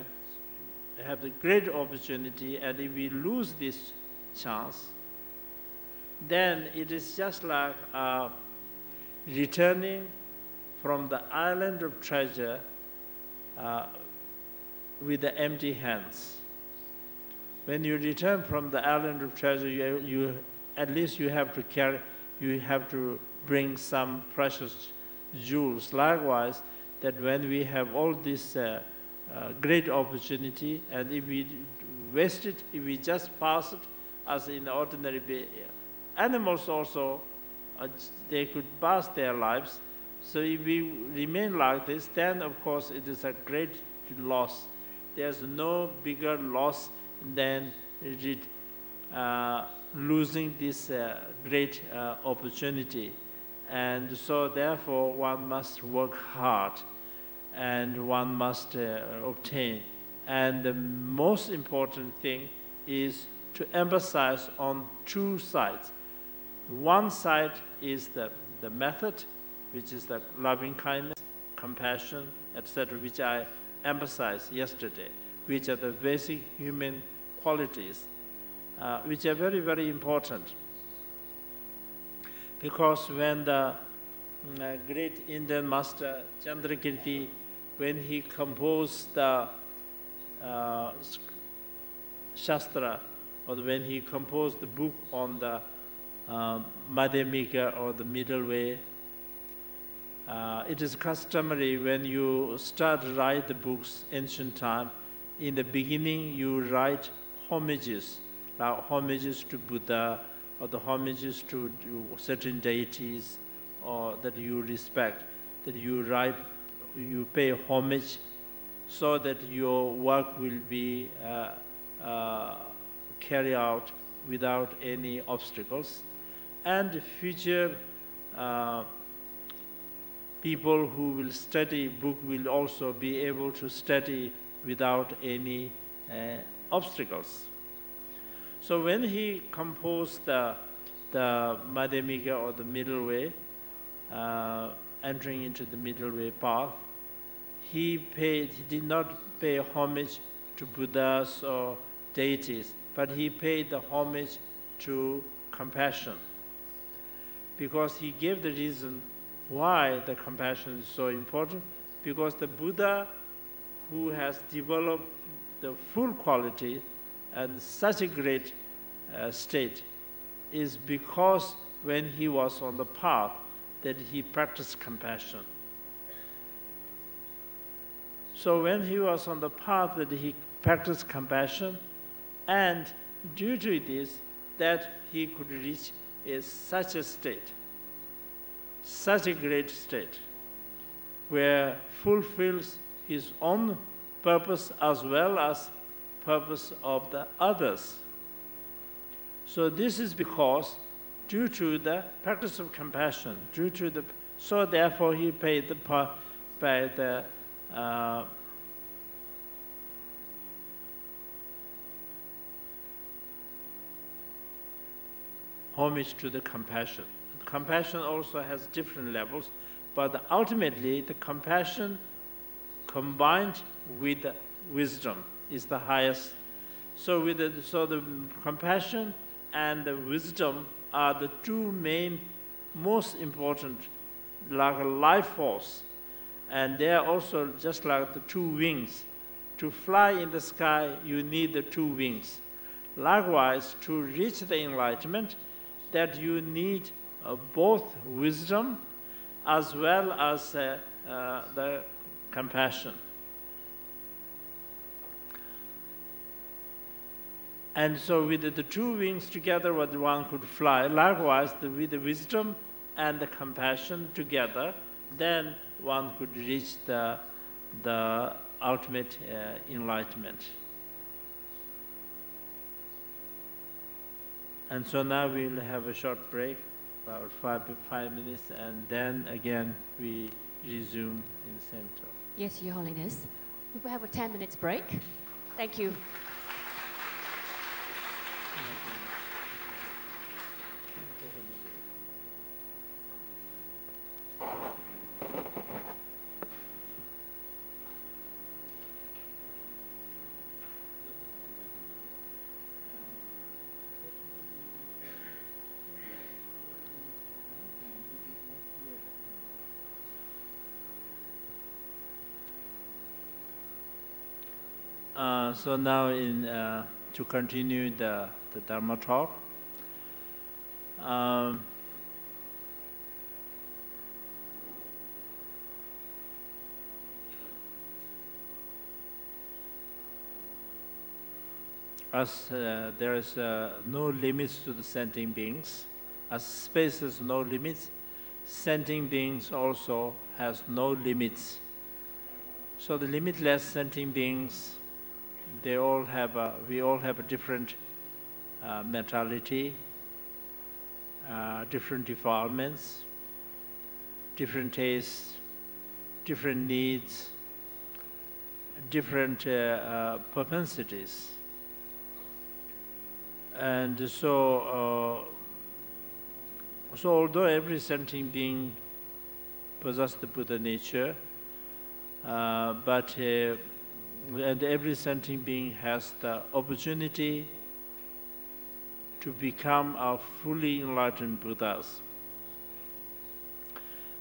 the great opportunity and if we lose this chance, then it is just like returning from the island of treasure with the empty hands. When you return from the island of treasure, you at least you have to bring some precious jewels. Likewise, that when we have all this great opportunity, and if we waste it, if we just pass it as in ordinary animals also, they could pass their lives. So if we remain like this, then of course it is a great loss. There's no bigger loss than losing this great opportunity. And so therefore one must work hard and one must obtain. And the most important thing is to emphasize on two sides. One side is the method, which is the loving kindness, compassion, etc., which I emphasized yesterday, which are the basic human qualities, which are very, very important. Because when the great Indian master Chandrakirti, when he composed the Shastra, or when he composed the book on the Madhyamika, or the middle way, it is customary when you start to write the books ancient time, in the beginning you write homages, like homages to Buddha, or the homages to certain deities, or that you respect, that you pay homage, so that your work will be carried out without any obstacles. And future people who will study book will also be able to study without any obstacles. So when he composed the Madhyamika, or the middle way, entering into the middle way path, he did not pay homage to Buddhas or deities, but he paid the homage to compassion. Because he gave the reason why the compassion is so important, because the Buddha, who has developed the full quality and such a great state, is because when he was on the path that he practiced compassion. So when he was on the path that he practiced compassion, and due to this, that he could reach such a state, such a great state, where fulfills his own purpose as well as purpose of the others. So this is because due to the practice of compassion, so therefore he paid the homage to the compassion. The compassion also has different levels, but ultimately the compassion combined with the wisdom is the highest. So the compassion and the wisdom are the two main, most important, like a life force. And they are also just like the two wings. To fly in the sky, you need the two wings. likewise, to reach the enlightenment, that you need both wisdom as well as the compassion. And so with the two wings together, what one could fly. Likewise, with the wisdom and the compassion together, then one could reach the ultimate enlightenment. And so now we'll have a short break, about 5 minutes, and then again we resume in the same talk. Yes, Your Holiness. We will have a 10 minutes break. Thank you. So now to continue the Dharma talk. As there is no limits to the sentient beings, as space has no limits, sentient beings also has no limits. So the limitless sentient beings, we all have a different mentality, different defilements, different tastes, different needs, different propensities. And so although every sentient being possesses the Buddha nature, and every sentient being has the opportunity to become a fully enlightened Buddhas.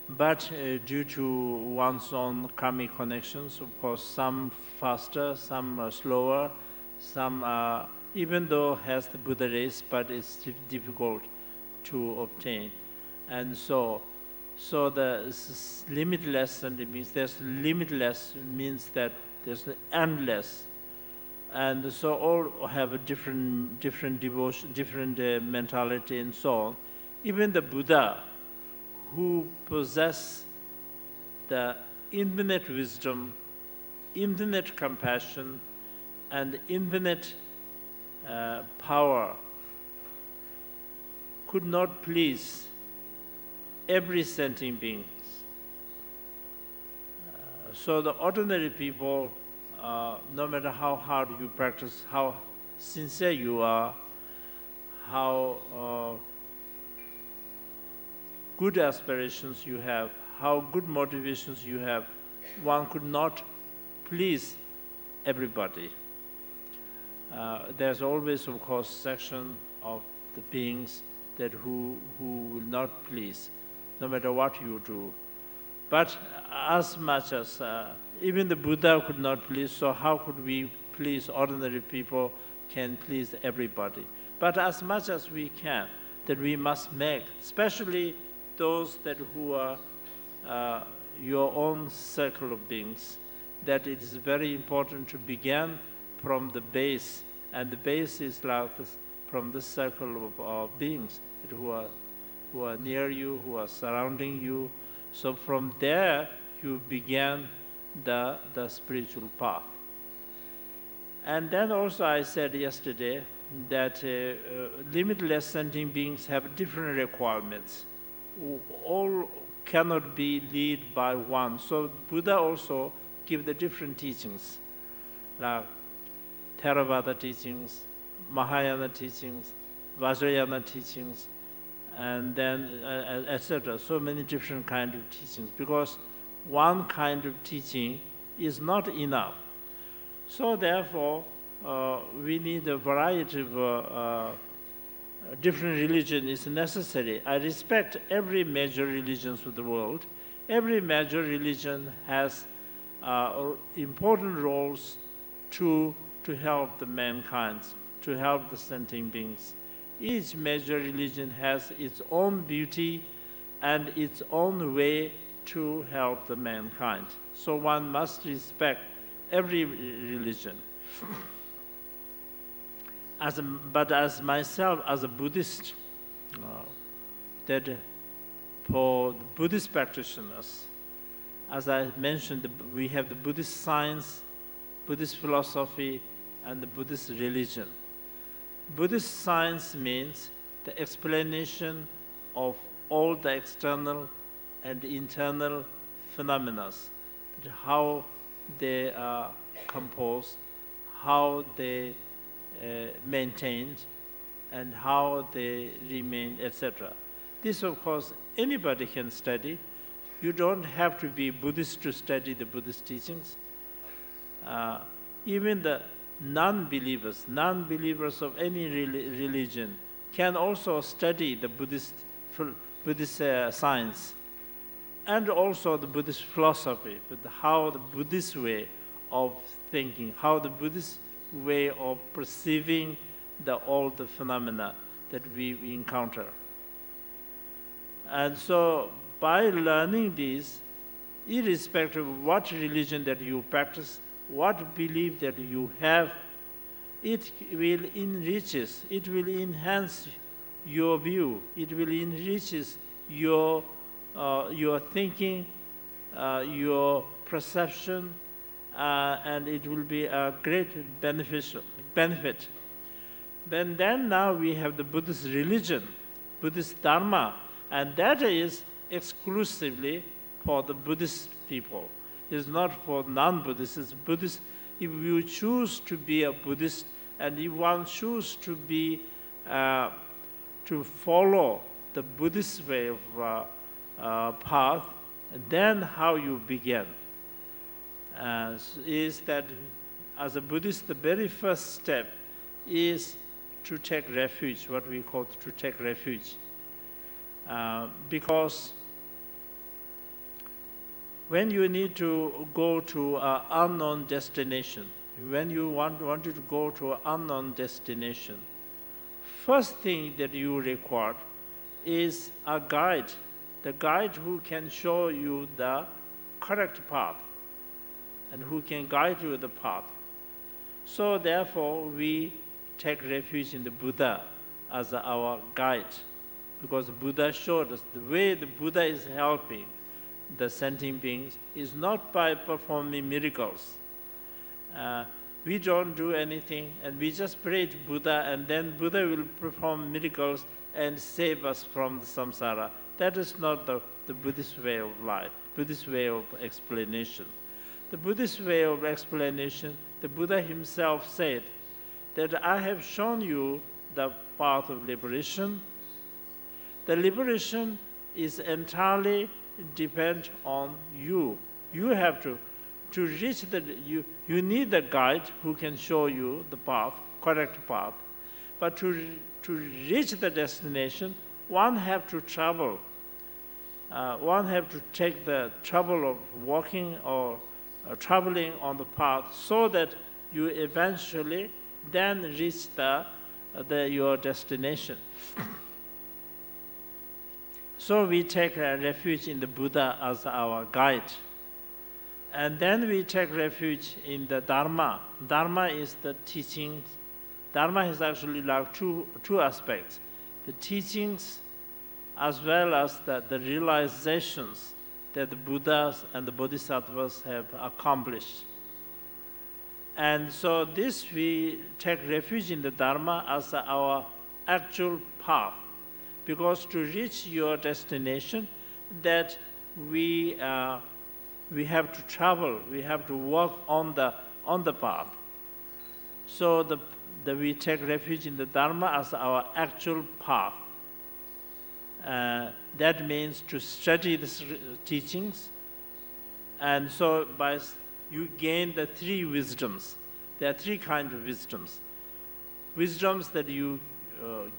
But due to one's own karmic connections, of course, some faster, some are slower, some are, even though has the Buddha race, but it's difficult to obtain. And so the limitless sentient beings, there's limitless means that there's endless, and so all have a different devotion, different mentality, and so on. Even the Buddha, who possess the infinite wisdom, infinite compassion, and infinite power, could not please every sentient being. So the ordinary people, no matter how hard you practice, how sincere you are, how good aspirations you have, how good motivations you have, one could not please everybody. There's always, of course, section of the beings that who will not please, no matter what you do. But as much as even the Buddha could not please, so how could we please ordinary people, can please everybody? But as much as we can, that we must make, especially those that who are your own circle of beings, that it is very important to begin from the base, and the base is like this, from the circle of beings who are near you, who are surrounding you. So from there, you began the spiritual path. And then also I said yesterday that limitless sentient beings have different requirements. All cannot be led by one. So Buddha also give the different teachings, like Theravada teachings, Mahayana teachings, Vajrayana teachings, and then etc. So many different kinds of teachings, because one kind of teaching is not enough. So therefore, we need a variety of different religion is necessary. I respect every major religions of the world. Every major religion has important roles to help the mankind. to help the sentient beings. Each major religion has its own beauty and its own way to help the mankind. So one must respect every religion. But as myself, as a Buddhist, that for the Buddhist practitioners, as I mentioned, we have the Buddhist science, Buddhist philosophy, and the Buddhist religion. Buddhist science means the explanation of all the external and internal phenomena, how they are composed, how they maintained, and how they remain, etc. This, of course, anybody can study. You don't have to be Buddhist to study the Buddhist teachings. Even the non-believers of any religion can also study the Buddhist science and also the Buddhist philosophy, how the Buddhist way of thinking, how the Buddhist way of perceiving all the phenomena that we encounter. And so by learning this, irrespective of what religion that you practice, what belief that you have, it will enriches, it will enhance your view, it will enriches your thinking, your perception, and it will be a great benefit. Then now we have the Buddhist religion, Buddhist Dharma, and that is exclusively for the Buddhist people. It's not for non-Buddhists. It's Buddhist. If you choose to be a Buddhist and if one chooses to be to follow the Buddhist way of path, then how you begin is that as a Buddhist, the very first step is to take refuge, what we call to take refuge. Because when you need to go to an unknown destination, when you wanted to go to an unknown destination, first thing that you require is a guide, the guide who can show you the correct path and who can guide you the path. So therefore, we take refuge in the Buddha as our guide, because Buddha showed us the way the Buddha is helping the sentient beings is not by performing miracles. We don't do anything, and we just pray to Buddha, and then Buddha will perform miracles and save us from the samsara. That is not the Buddhist way of life, Buddhist way of explanation. The Buddhist way of explanation, the Buddha himself said that I have shown you the path of liberation. The liberation is entirely depend on you. You have to reach you need a guide who can show you the path, correct path. But to reach the destination, one have to travel. One have to take the trouble of walking or traveling on the path so that you eventually then reach your destination. So we take refuge in the Buddha as our guide. And then we take refuge in the Dharma. Dharma is the teachings. Dharma is actually like two aspects. The teachings as well as the realizations that the Buddhas and the Bodhisattvas have accomplished. And so this we take refuge in the Dharma as our actual path. Because to reach your destination, that we have to travel, we have to walk on the path. So we take refuge in the Dharma as our actual path. That means to study the teachings, and so you gain the three wisdoms. There are three kinds of wisdoms. Wisdoms that you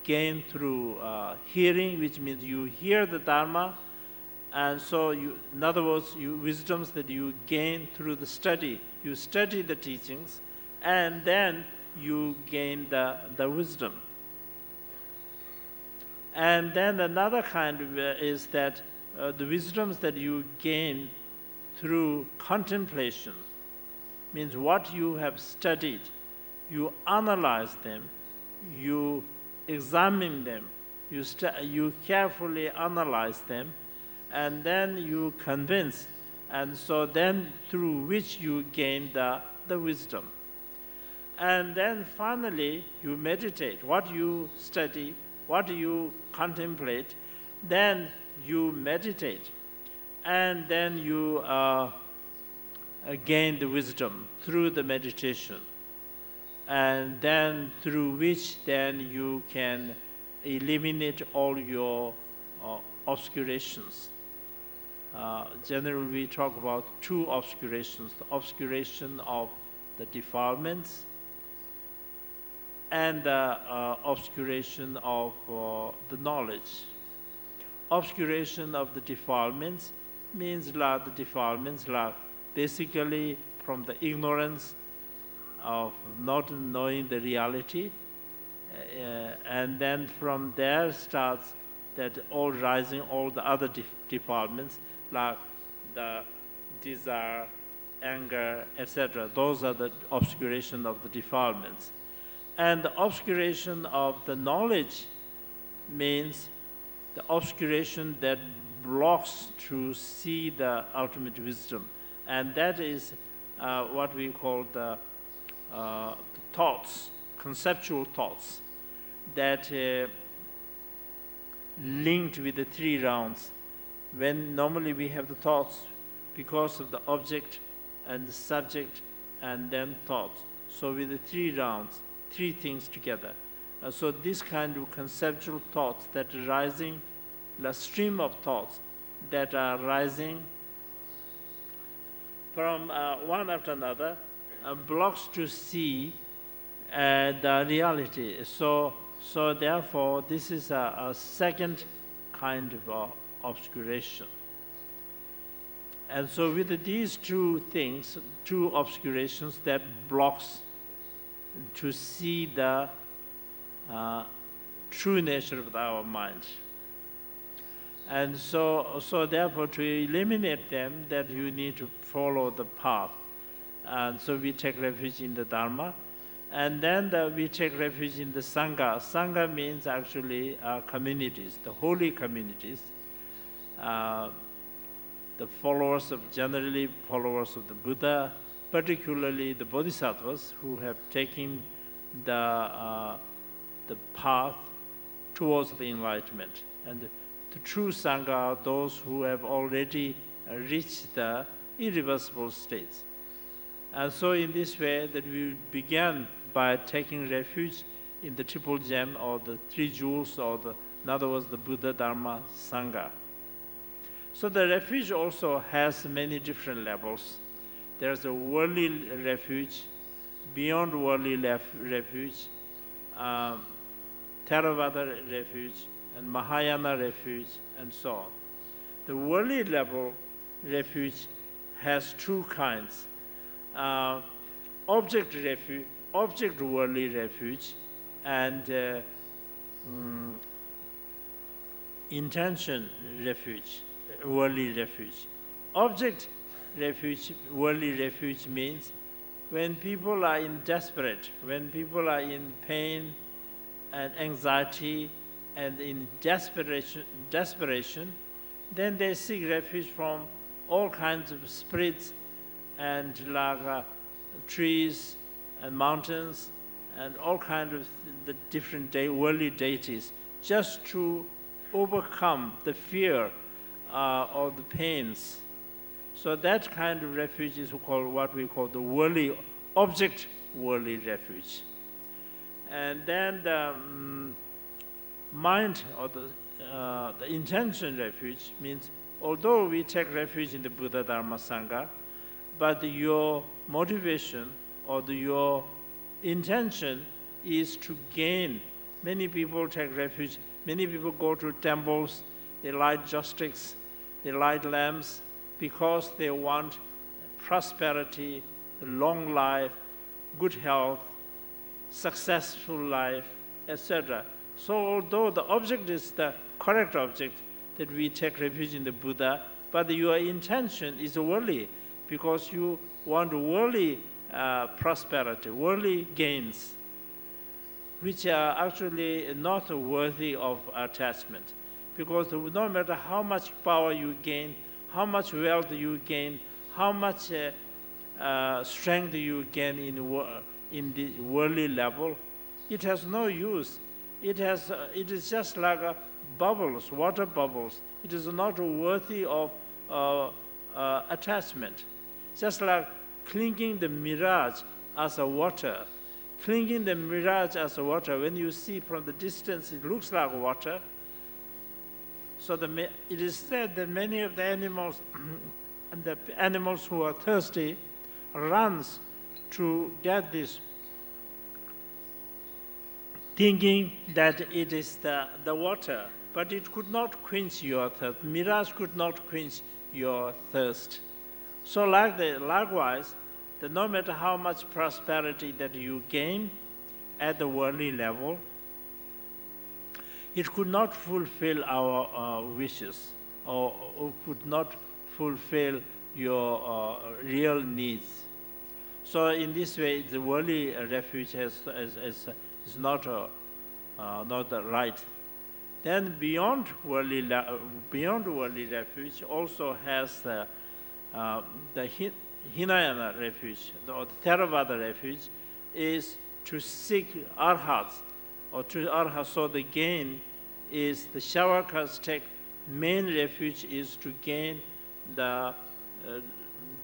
gain through hearing, which means you hear the Dharma, and so in other words, wisdoms that you gain through the study. You study the teachings, and then you gain the wisdom. And then another kind is that the wisdoms that you gain through contemplation, means what you have studied, you analyze them, you examine them, you carefully analyze them, and then you convince, and so then through which you gain the wisdom. And then finally you meditate. What you study, what you contemplate, then you meditate, and then you gain the wisdom through the meditation, and then through which then you can eliminate all your obscurations. Generally we talk about two obscurations, the obscuration of the defilements and the obscuration of the knowledge. Obscuration of the defilements means like the defilements like basically from the ignorance of not knowing the reality, and then from there starts that all rising all the other defilements like the desire, anger, etc. Those are the obscuration of the defilements. And the obscuration of the knowledge means the obscuration that blocks to see the ultimate wisdom. And that is what we call the thoughts, conceptual thoughts, that linked with the three rounds. When normally we have the thoughts because of the object and the subject and then thoughts. So with the three rounds, three things together. So this kind of conceptual thoughts that are rising, the stream of thoughts that are rising from one after another, blocks to see the reality. So therefore, this is a second kind of obscuration. And so with these two things, two obscurations that blocks to see the true nature of our mind. And so therefore to eliminate them, that you need to follow the path. And so we take refuge in the Dharma, and then we take refuge in the Sangha. Sangha means actually communities, the holy communities, the followers of, generally followers of the Buddha, particularly the Bodhisattvas who have taken the path towards the enlightenment. And the true Sangha are those who have already reached the irreversible states. And so in this way that we began by taking refuge in the triple gem or the three jewels, or in other words, the Buddha, Dharma, Sangha. So the refuge also has many different levels. There's a worldly refuge, beyond worldly refuge, Theravada refuge, and Mahayana refuge, and so on. The worldly level refuge has two kinds. Object refuge, object worldly refuge, and intention refuge, worldly refuge. Object refuge, worldly refuge means when people are in desperate, when people are in pain and anxiety and in desperation, then they seek refuge from all kinds of spirits and like trees and mountains and all kinds of the different worldly deities, just to overcome the fear or the pains. So that kind of refuge is called what we call the worldly, object worldly refuge. And then the mind or the intention refuge means, although we take refuge in the Buddha, Dharma, Sangha, but your motivation or your intention is to gain. Many people take refuge, many people go to temples, they light joss sticks, they light lamps, because they want prosperity, long life, good health, successful life, etc. So although the object is the correct object, that we take refuge in the Buddha, but your intention is worldly, because you want worldly prosperity, worldly gains, which are actually not worthy of attachment. Because no matter how much power you gain, how much wealth you gain, how much strength you gain in the worldly level, it has no use. It is just like bubbles, water bubbles. It is not worthy of attachment. Just like clinging the mirage as a water. Clinging the mirage as a water, when you see from the distance, it looks like water. So it is said that many of the animals, and the animals who are thirsty, runs to get this, thinking that it is the water, but it could not quench your thirst. Mirage could not quench your thirst. So likewise, that no matter how much prosperity that you gain at the worldly level, it could not fulfill our wishes, or could not fulfill your real needs. So in this way, the worldly refuge is not right. Then beyond worldly refuge also has the Hinayana refuge, or the Theravada refuge, is to seek arhats, or to arhats. So the gain is the Shavakas take main refuge is to gain the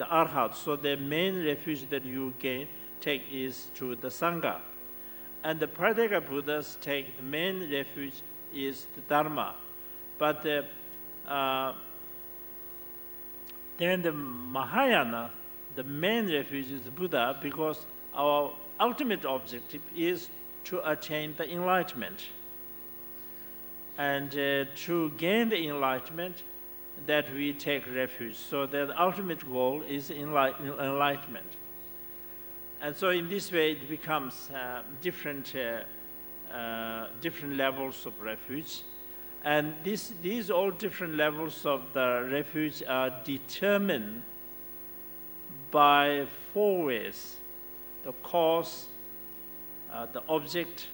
arhats. So the main refuge that you take is to the Sangha. And the Pradeka Buddhas take the main refuge is the Dharma. But then the Mahayana, the main refuge is Buddha, because our ultimate objective is to attain the enlightenment. And to gain the enlightenment, that we take refuge. So the ultimate goal is enlightenment. And so in this way, it becomes different levels of refuge. And these all different levels of the refuge are determined by 4 ways: the cause, the object,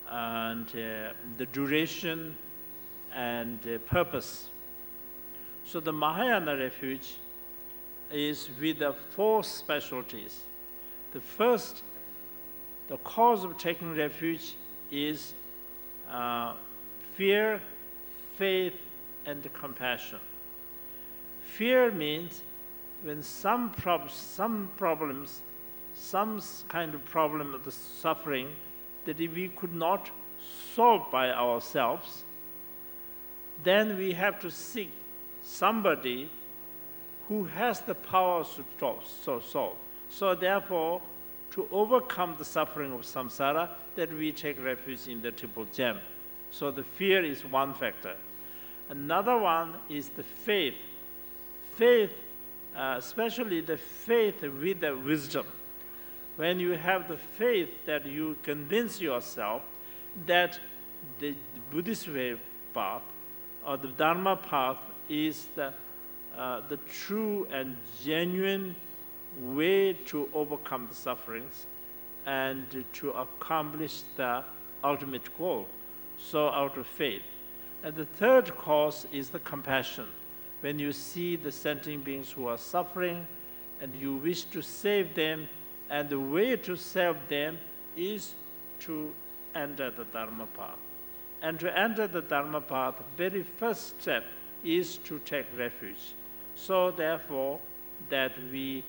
and the duration, and purpose. So the Mahayana refuge is with the 4 specialties. The first, the cause of taking refuge is fear, faith, and compassion. Fear means when some problems, some kind of problem of the suffering that if we could not solve by ourselves, then we have to seek somebody who has the power to solve. So therefore, to overcome the suffering of samsara, that we take refuge in the Triple Gem. So the fear is one factor. Another one is the faith. Faith, especially the faith with the wisdom. When you have the faith that you convince yourself that the Buddhist way path or the Dharma path is the true and genuine way to overcome the sufferings and to accomplish the ultimate goal. So out of faith. And the third cause is the compassion. When you see the sentient beings who are suffering and you wish to save them, and the way to save them is to enter the Dharma path. And to enter the Dharma path, the very first step is to take refuge. So therefore, that we,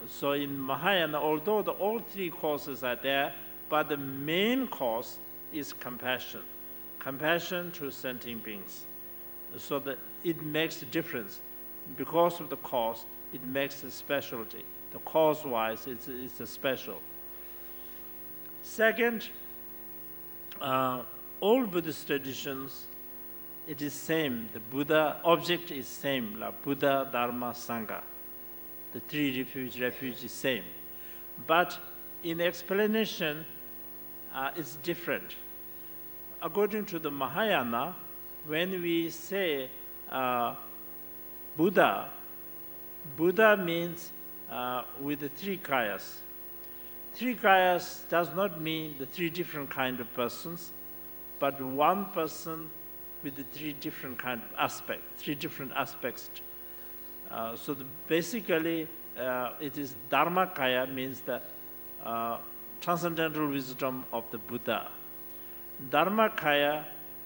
so in Mahayana, although all 3 causes are there, but the main cause is compassion. Compassion to sentient beings. So that it makes a difference. Because of the cause, it makes a specialty. The cause-wise, it's a special. Second, all Buddhist traditions, it is same. The Buddha object is same, like Buddha, Dharma, Sangha. The 3 refuge is same. But in explanation, it's different. According to the Mahayana, when we say Buddha, Buddha means with the three kayas. Three kayas does not mean the three different kind of persons, but one person with the three different kind of aspects, three different aspects. Basically, it is Dharmakaya, means the transcendental wisdom of the Buddha. Dharmakaya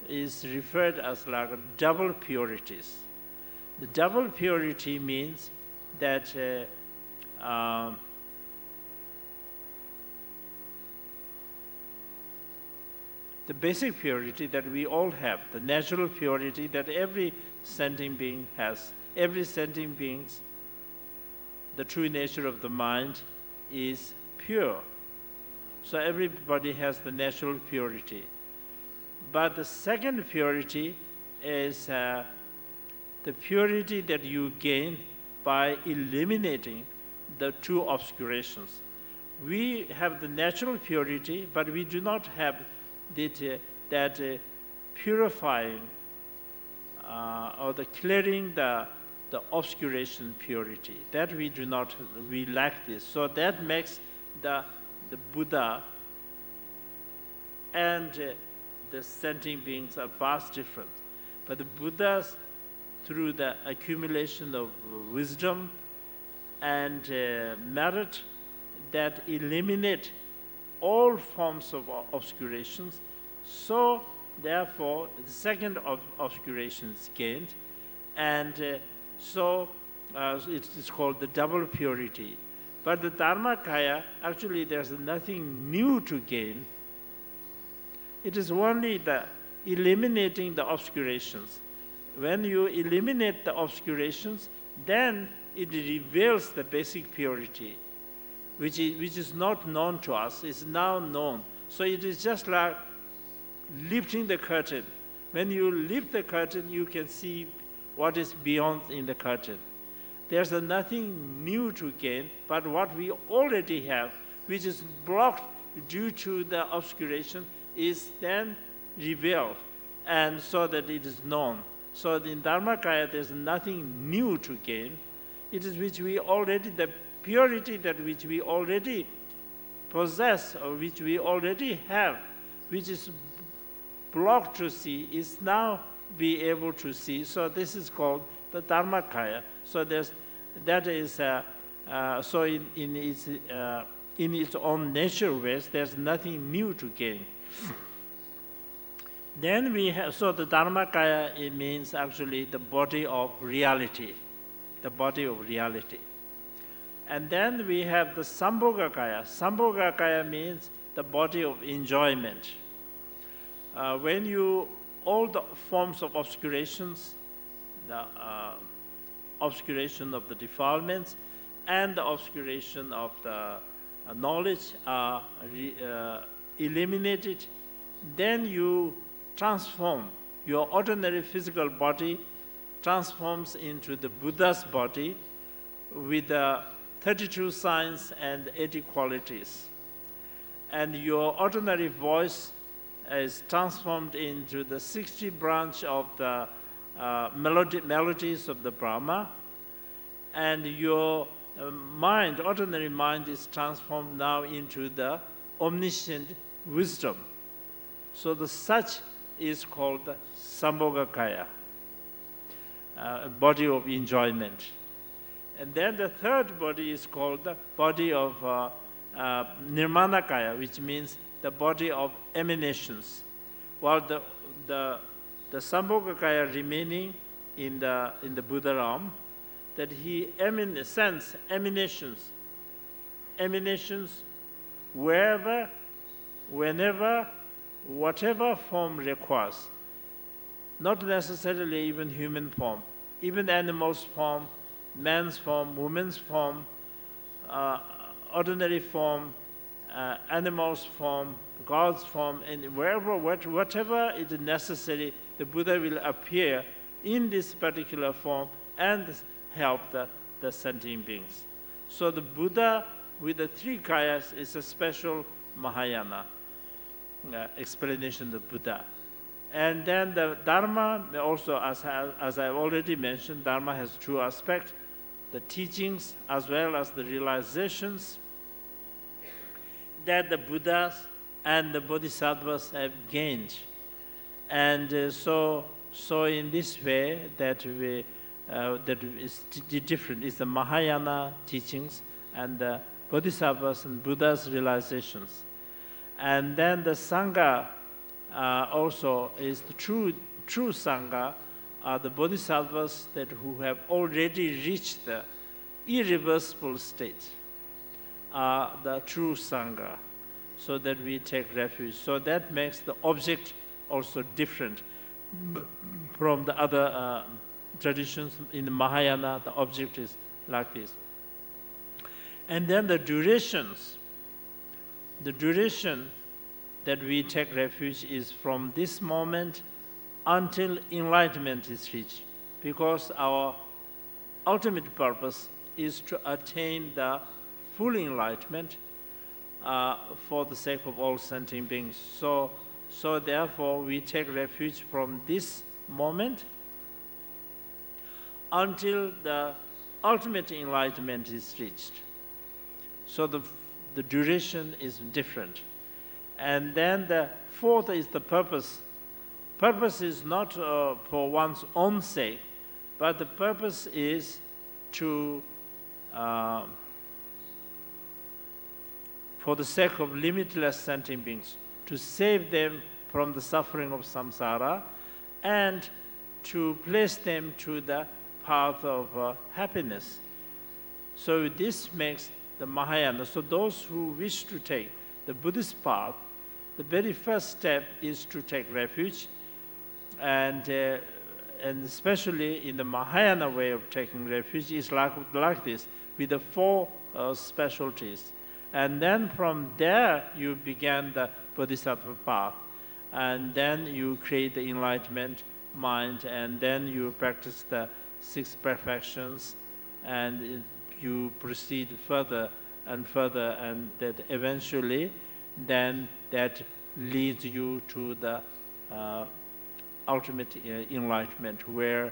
is referred as like double purities. The double purity means that the basic purity that we all have, the natural purity that every sentient being has. Every sentient being, the true nature of the mind is pure. So everybody has the natural purity. But the second purity is the purity that you gain by eliminating the two obscurations. We have the natural purity, but we do not have that purifying or the clearing the obscuration purity. That we do not, we lack this. So that makes the Buddha and the sentient beings are vast different. But the Buddhas, through the accumulation of wisdom and merit, that eliminate all forms of obscurations. So therefore, the second obscuration is gained, and it is called the double purity. But the Dharmakaya, actually there's nothing new to gain. It is only the eliminating the obscurations. When you eliminate the obscurations, then it reveals the basic purity, which is not known to us, is now known. So it is just like lifting the curtain. When you lift the curtain, you can see what is beyond in the curtain. There's nothing new to gain, but what we already have, which is blocked due to the obscuration, is then revealed, and so that it is known. So in Dharmakaya, there's nothing new to gain. It is which we already, the purity that which we already possess, or which we already have, which is blocked to see, is now be able to see. So this is called the Dharmakaya. So that is so in its own natural ways, there's nothing new to gain. Then we have, so the Dharmakaya, it means actually the body of reality, the body of reality. And then we have the Sambhogakaya. Sambhogakaya means the body of enjoyment. When you, all the forms of obscurations, the obscuration of the defilements and the obscuration of the knowledge are eliminated, then you transform. Your ordinary physical body transforms into the Buddha's body with the 32 signs and 80 qualities. And your ordinary voice is transformed into the 60 branch of the melodies of the Brahma. And your mind, ordinary mind, is transformed now into the omniscient wisdom. So the such is called the Sambhogakaya, body of enjoyment. And then the third body is called the body of Nirmanakaya, which means the body of emanations. While the Sambhogakaya remaining in the Buddha realm, that he sends emanations wherever, whenever, whatever form requires. Not necessarily even human form, even animals form, man's form, woman's form, ordinary form, animals form, God's form, and wherever, whatever is necessary, the Buddha will appear in this particular form and help the sentient beings. So the Buddha with the three kayas is a special Mahayana explanation of Buddha. And then the Dharma also, as I've already mentioned, Dharma has two aspects, the teachings as well as the realizations that the Buddhas and the Bodhisattvas have gained. And so in this way that is different is the Mahayana teachings and the Bodhisattvas and Buddha's realizations. And then the Sangha also is the true Sangha, are the Bodhisattvas who have already reached the irreversible state, the true Sangha, so that we take refuge. So that makes the object also different from the other traditions. In the Mahayana, the object is like this. And then the duration that we take refuge is from this moment until enlightenment is reached, because our ultimate purpose is to attain the full enlightenment for the sake of all sentient beings. So therefore, we take refuge from this moment until the ultimate enlightenment is reached. So the duration is different. And then the fourth is the purpose. Purpose is not for one's own sake, but the purpose is to for the sake of limitless sentient beings, to save them from the suffering of samsara and to place them to the path of happiness. So this makes the Mahayana. So those who wish to take the Buddhist path, the very first step is to take refuge, and especially in the Mahayana way of taking refuge is like this, with the four specialties. And then from there you begin the Bodhisattva path, and then you create the enlightenment mind, and then you practice the six perfections, and you proceed further and further, and that eventually then that leads you to the ultimate enlightenment, where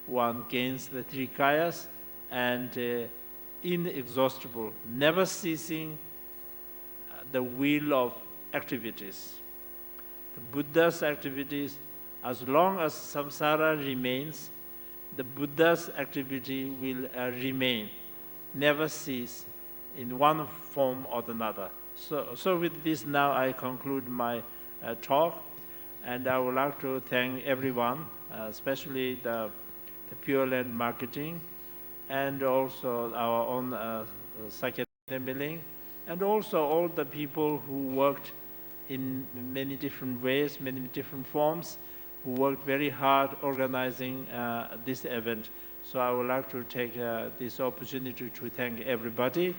one gains the three kayas and inexhaustible, never ceasing the wheel of activities. The Buddha's activities, as long as samsara remains, the Buddha's activity will remain, never cease in one form or another. So with this now I conclude my talk, and I would like to thank everyone, especially the Pure Land Marketing, and also our own Sakya Trizin, and also all the people who worked in many different ways, many different forms, who worked very hard organizing this event. So I would like to take this opportunity to thank everybody.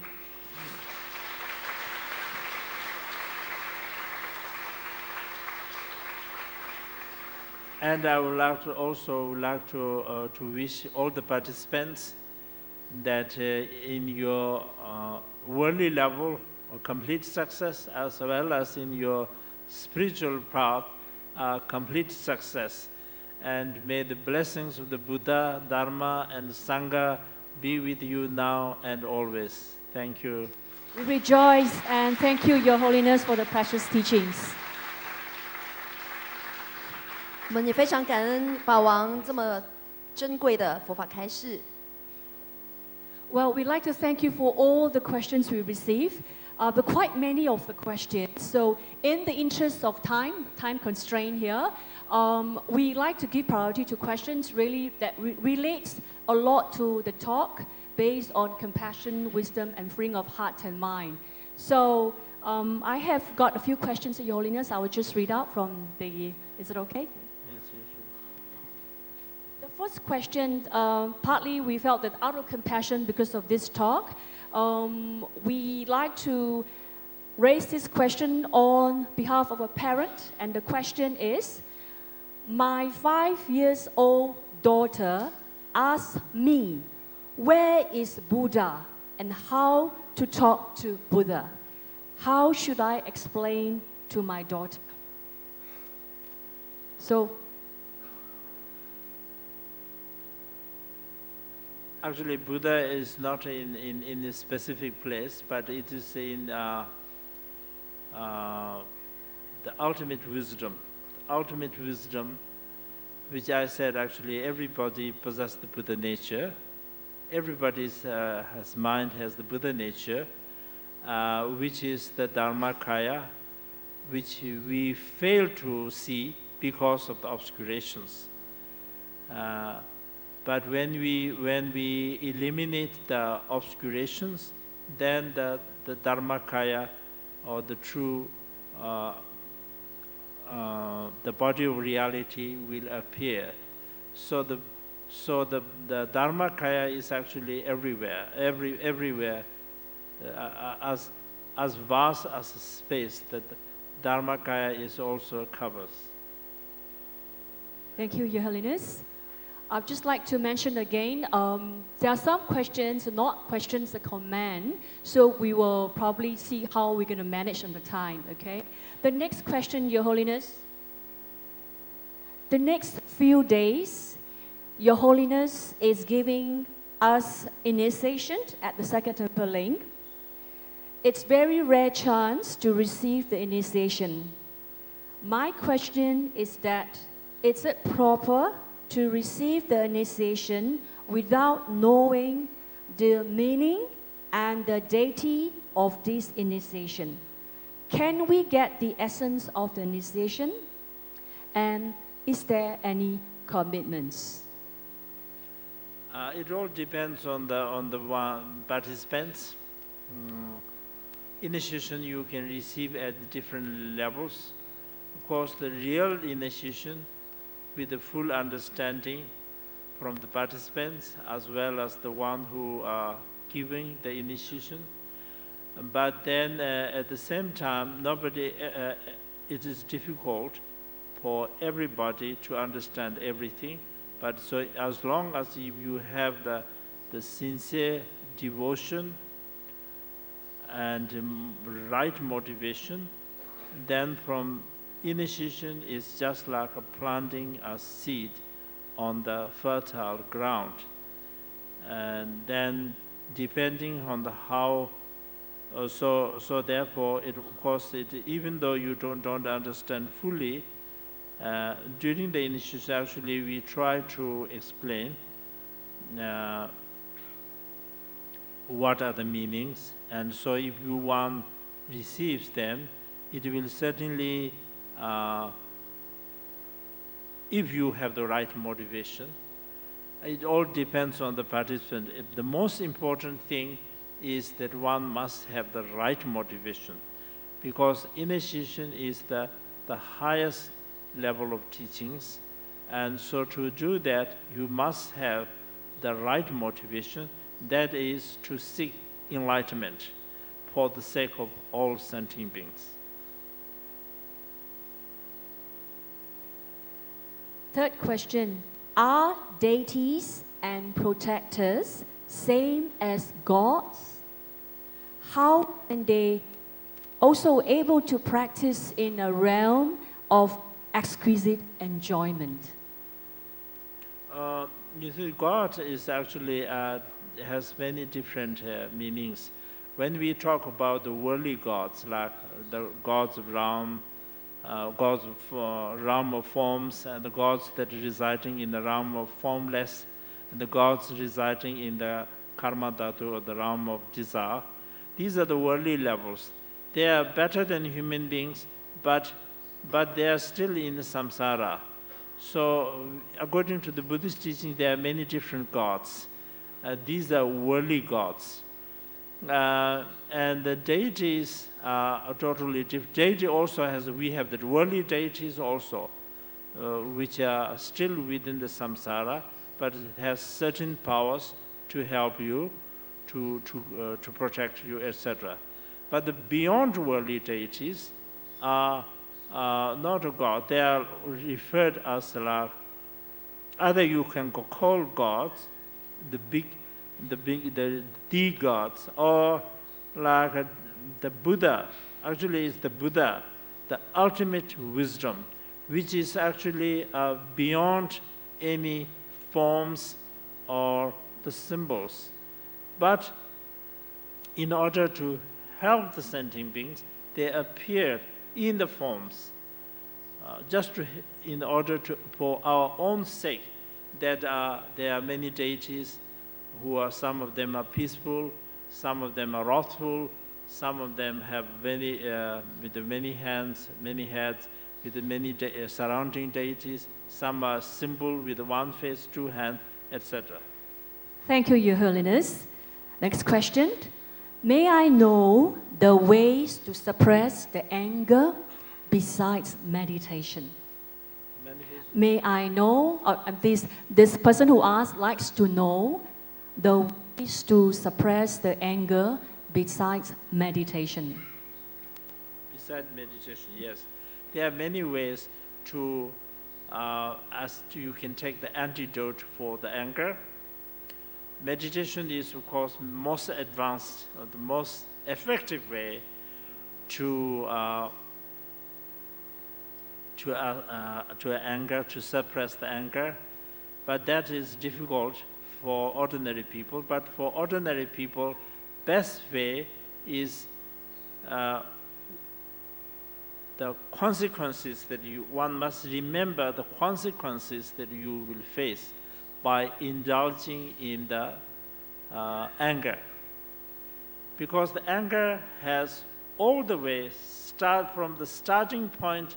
And I would like to also to wish all the participants that in your worldly level, complete success, as well as in your spiritual path, complete success. And may the blessings of the Buddha, Dharma, and Sangha be with you now and always. Thank you. We rejoice and thank you, Your Holiness, for the precious teachings. 我们也非常感恩法王这么珍贵的佛法开示。Well, we'd like to thank you for all the questions we received, but quite many of the questions. So in the interest of time constraint here, we like to give priority to questions really that relates a lot to the talk based on compassion, wisdom, and freeing of heart and mind. So I have got a few questions, Your Holiness. I will just read out from the, is it okay? The first question, partly we felt that out of compassion because of this talk, we like to raise this question on behalf of a parent, and the question is, my 5-year-old daughter asked me, where is Buddha and how to talk to Buddha. How should I explain to my daughter? So, actually, Buddha is not in a specific place, but it is in the ultimate wisdom. Ultimate wisdom, which I said actually everybody possesses the Buddha nature. Everybody's has mind has the Buddha nature, which is the Dharmakaya, which we fail to see because of the obscurations. But when we eliminate the obscurations, then the Dharmakaya, or the true, the body of reality will appear. So the Dharmakaya is actually everywhere, everywhere, as vast as space that the Dharmakaya is also covers. Thank you, Your Holiness. I'd just like to mention again, there are some questions, not questions, a command. So we will probably see how we're going to manage on the time, okay? The next question, Your Holiness. The next few days, Your Holiness is giving us initiation at the Sakya Temple Link. It's very rare chance to receive the initiation. My question is that, is it proper to receive the initiation without knowing the meaning and the deity of this initiation? Can we get the essence of the initiation? And is there any commitments? It all depends on the one participants. Initiation you can receive at different levels. Of course, the real initiation with the full understanding from the participants as well as the one who are giving the initiation. But then at the same time, it is difficult for everybody to understand everything. But so as long as you have the sincere devotion and right motivation, then from initiation is just like planting a seed on the fertile ground. And then depending on so therefore, of course, even though you don't understand fully, during the initiation, actually, we try to explain what are the meanings. And so if one receives them, it will certainly, if you have the right motivation, it all depends on the participant. The most important thing is that one must have the right motivation, because initiation is the highest level of teachings, and so to do that you must have the right motivation, that is to seek enlightenment for the sake of all sentient beings. Third question, are deities and protectors same as gods? How can they also able to practice in a realm of exquisite enjoyment? You see, God is actually has many different meanings. When we talk about the worldly gods, like the gods of realm, gods of realm of forms, and the gods that are residing in the realm of formless, and the gods residing in the karma dhatu, or the realm of desire, these are the worldly levels. They are better than human beings, but they are still in the samsara. So according to the Buddhist teaching, there are many different gods. These are worldly gods. And the deities are totally different. Deity also we have the worldly deities also, which are still within the samsara, but it has certain powers to help you, to protect you, etc. But the beyond worldly deities are not a god. They are referred as like, either you can call gods, the big the gods, or like the Buddha. Actually, it's the Buddha, the ultimate wisdom, which is actually beyond any forms or the symbols. But in order to help the sentient beings, they appear in the forms, in order to, for our own sake, that there are many deities some of them are peaceful, some of them are wrathful, some of them have many, with many hands, many heads, with many surrounding deities. Some are simple with one face, two hands, etc. Thank you, Your Holiness. Next question. May I know the ways to suppress the anger besides meditation? May I know, this person who asked likes to know the ways to suppress the anger besides meditation. Besides meditation, yes. There are many ways to, you can take the antidote for the anger. Meditation is, of course, most advanced, or the most effective way to anger, to suppress the anger. But that is difficult for ordinary people. But for ordinary people, best way is the consequences that one must remember the consequences that you will face by indulging in the anger. Because the anger has all the way, start from the starting point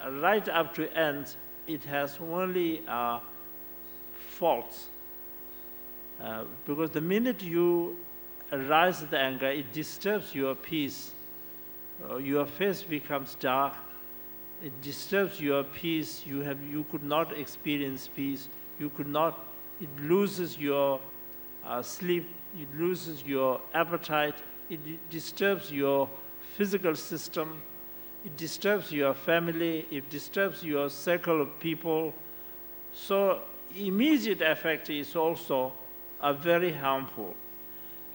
right up to end, it has only faults. Because the minute you arise the anger, it disturbs your peace. Your face becomes dark. It disturbs your peace. You could not experience peace. You could not. It loses your sleep. It loses your appetite. It disturbs your physical system. It disturbs your family. It disturbs your circle of people. So immediate effect is also very harmful.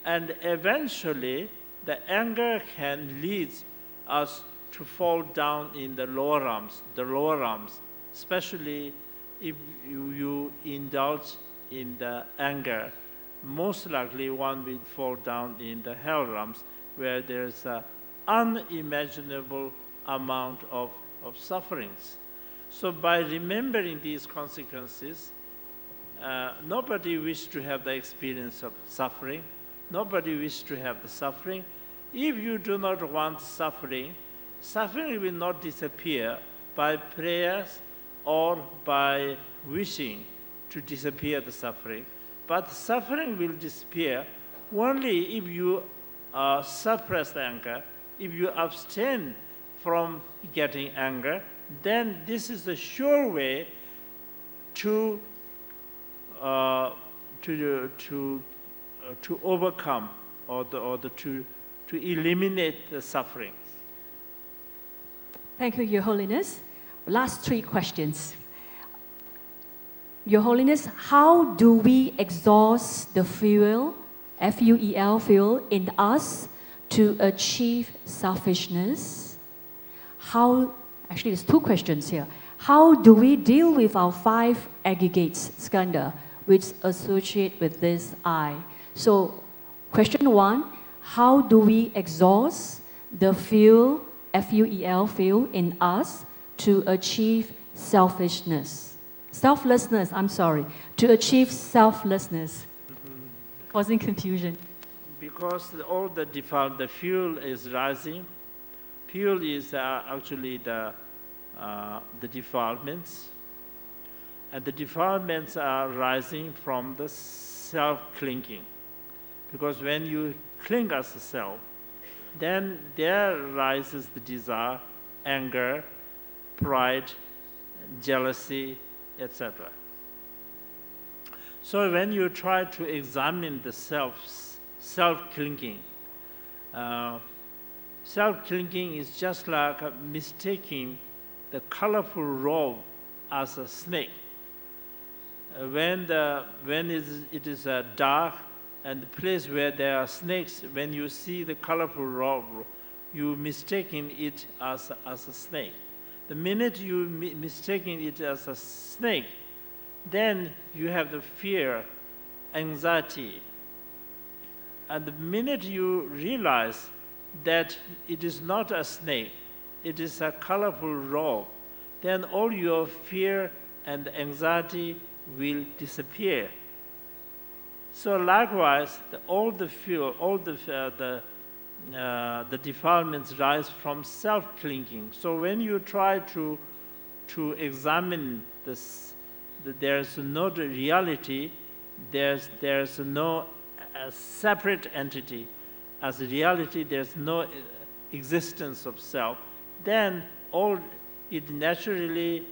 And eventually, the anger can lead us to fall down in the lower realms, especially if you indulge in the anger. Most likely one will fall down in the hell realms, where there's an unimaginable amount of sufferings. So by remembering these consequences, nobody wishes to have the experience of suffering. Nobody wishes to have the suffering. If you do not want suffering, suffering will not disappear by prayers or by wishing to disappear the suffering. But suffering will disappear only if you suppress the anger, if you abstain from getting anger. Then this is the sure way to overcome or to eliminate the sufferings. Thank you, Your Holiness. Last 3 questions. Your Holiness, how do we exhaust the fuel, F-U-E-L, fuel, in us to achieve selfishness? Actually, there's 2 questions here. How do we deal with our 5 aggregates, skandha, which associate with this I? So, question 1, how do we exhaust the fuel, F-U-E-L, fuel, in us to achieve selfishness? Selflessness, to achieve selflessness, causing confusion. Because all the fuel is rising. Fuel is actually the defilements. And the defilements are rising from the self-clinging. Because when you cling as a self, then there rises the desire, anger, pride, jealousy, etc. So when you try to examine the self-clinging, self-clinging is just like mistaking the colorful robe as a snake. When it is dark, and the place where there are snakes, when you see the colorful robe, you mistaking it as a snake. The minute you mistaking it as a snake, then you have the fear, anxiety. And the minute you realize that it is not a snake, it is a colorful robe, then all your fear and anxiety will disappear. So likewise, all the fear, all the defilements rise from self-clinging. So when you try to examine this, there's no reality, there's no separate entity. As a reality, there's no existence of self. Then it naturally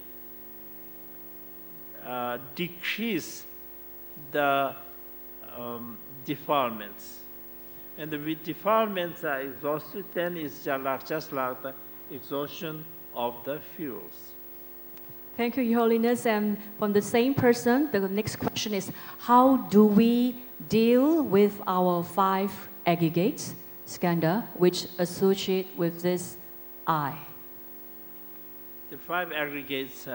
decrease the defilements. And the defilements are exhausted, then it's just like the exhaustion of the fuels. Thank you, Your Holiness. And from the same person, the next question is, how do we deal with our 5 aggregates, skandha, which associate with this I? The 5 aggregates,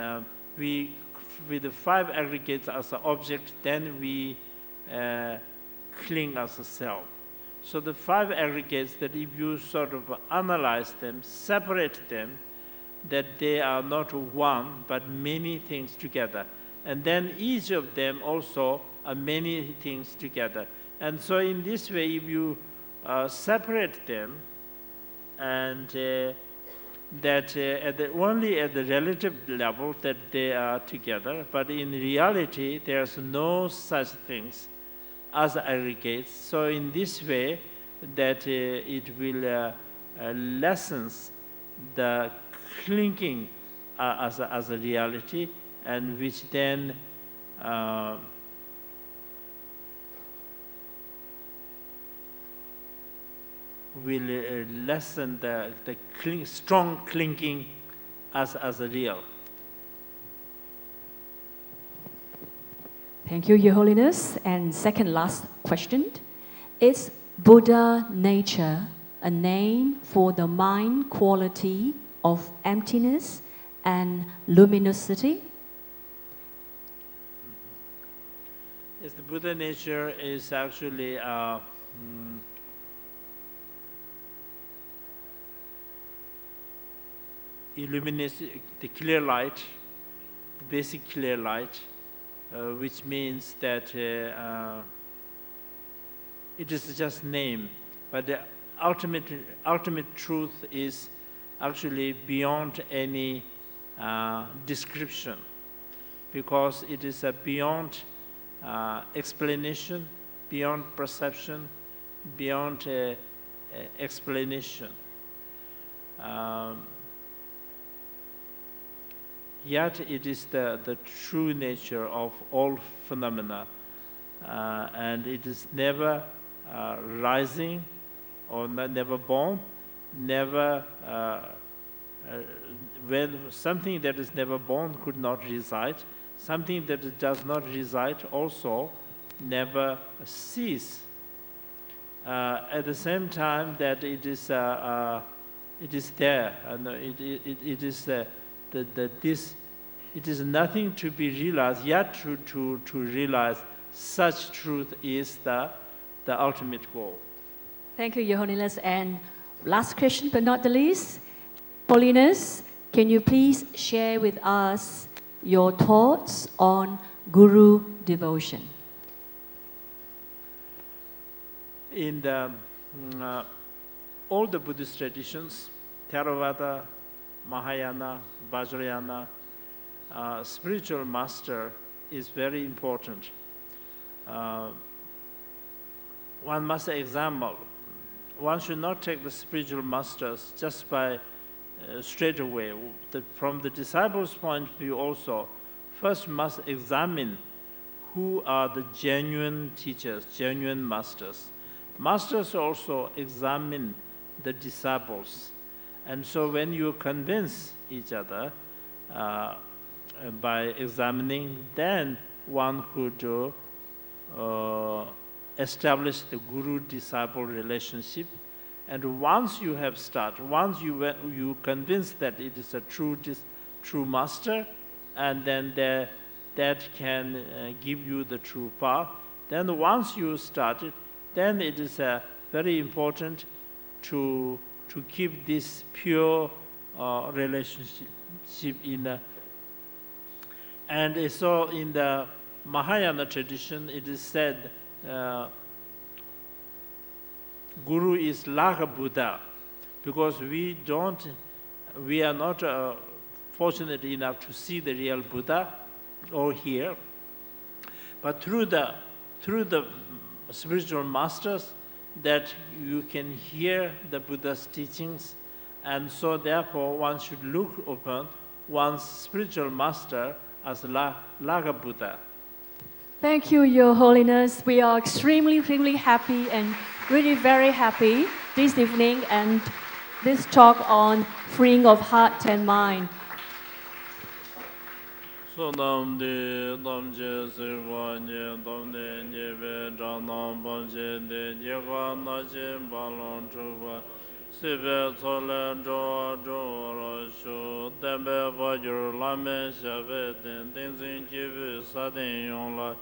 with the 5 aggregates as an object, then we cling as a self. So the 5 aggregates, that if you sort of analyze them, separate them, that they are not one, but many things together. And then each of them also are many things together. And so in this way, if you separate them, and that only at the relative level that they are together, but in reality, there's no such things as aggregates. So in this way, that it will lessens the clinging as a reality, and which then will lessen the strong clinging as a real. Thank you, Your Holiness. And second last question, is Buddha nature a name for the mind quality of emptiness and luminosity? Yes, the Buddha nature is actually illuminates the clear light, the basic clear light, which means that it is just name, but the ultimate truth is actually beyond any description, because it is beyond explanation, beyond perception, beyond explanation. Yet it is the true nature of all phenomena, and it is never rising or never born, never, when something that is never born could not reside, something that does not reside also never cease. At the same time that it is there, and it is it is nothing to be realized, yet to realize such truth is the ultimate goal. Thank you, Your Holiness. And last question, but not the least, Holiness, can you please share with us your thoughts on Guru devotion? In all the Buddhist traditions, Theravada, Mahayana, Vajrayana, spiritual master is very important. One must examine. One should not take the spiritual masters just by straight away. From the disciples' point of view also, first must examine who are the genuine teachers, genuine masters. Masters also examine the disciples. And so when you convince each other by examining, then one could establish the guru-disciple relationship. And once you have started, once you convinced that it is a true master, and then that can give you the true path, then once you start it, then it is very important to keep this pure relationship in. And so in the Mahayana tradition, it is said, Guru is like a Buddha, because we are not fortunate enough to see the real Buddha or hear, but through the spiritual masters, that you can hear the Buddha's teachings, and so therefore one should look upon one's spiritual master as like a Buddha. Thank you, Your Holiness. We are extremely happy and really very happy this evening and this talk on freeing of heart and mind. So namde namje sirvanye namde nyebe janam banje de yega naje balon chuba sibe tsole jo rasho dembe vajur lame shave den tenzin jibu sadin yongla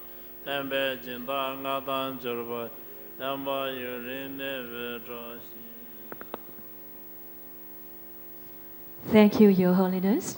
dembe jinda ngadan jirba demba yurin nebe joshi. Thank you, Your Holiness.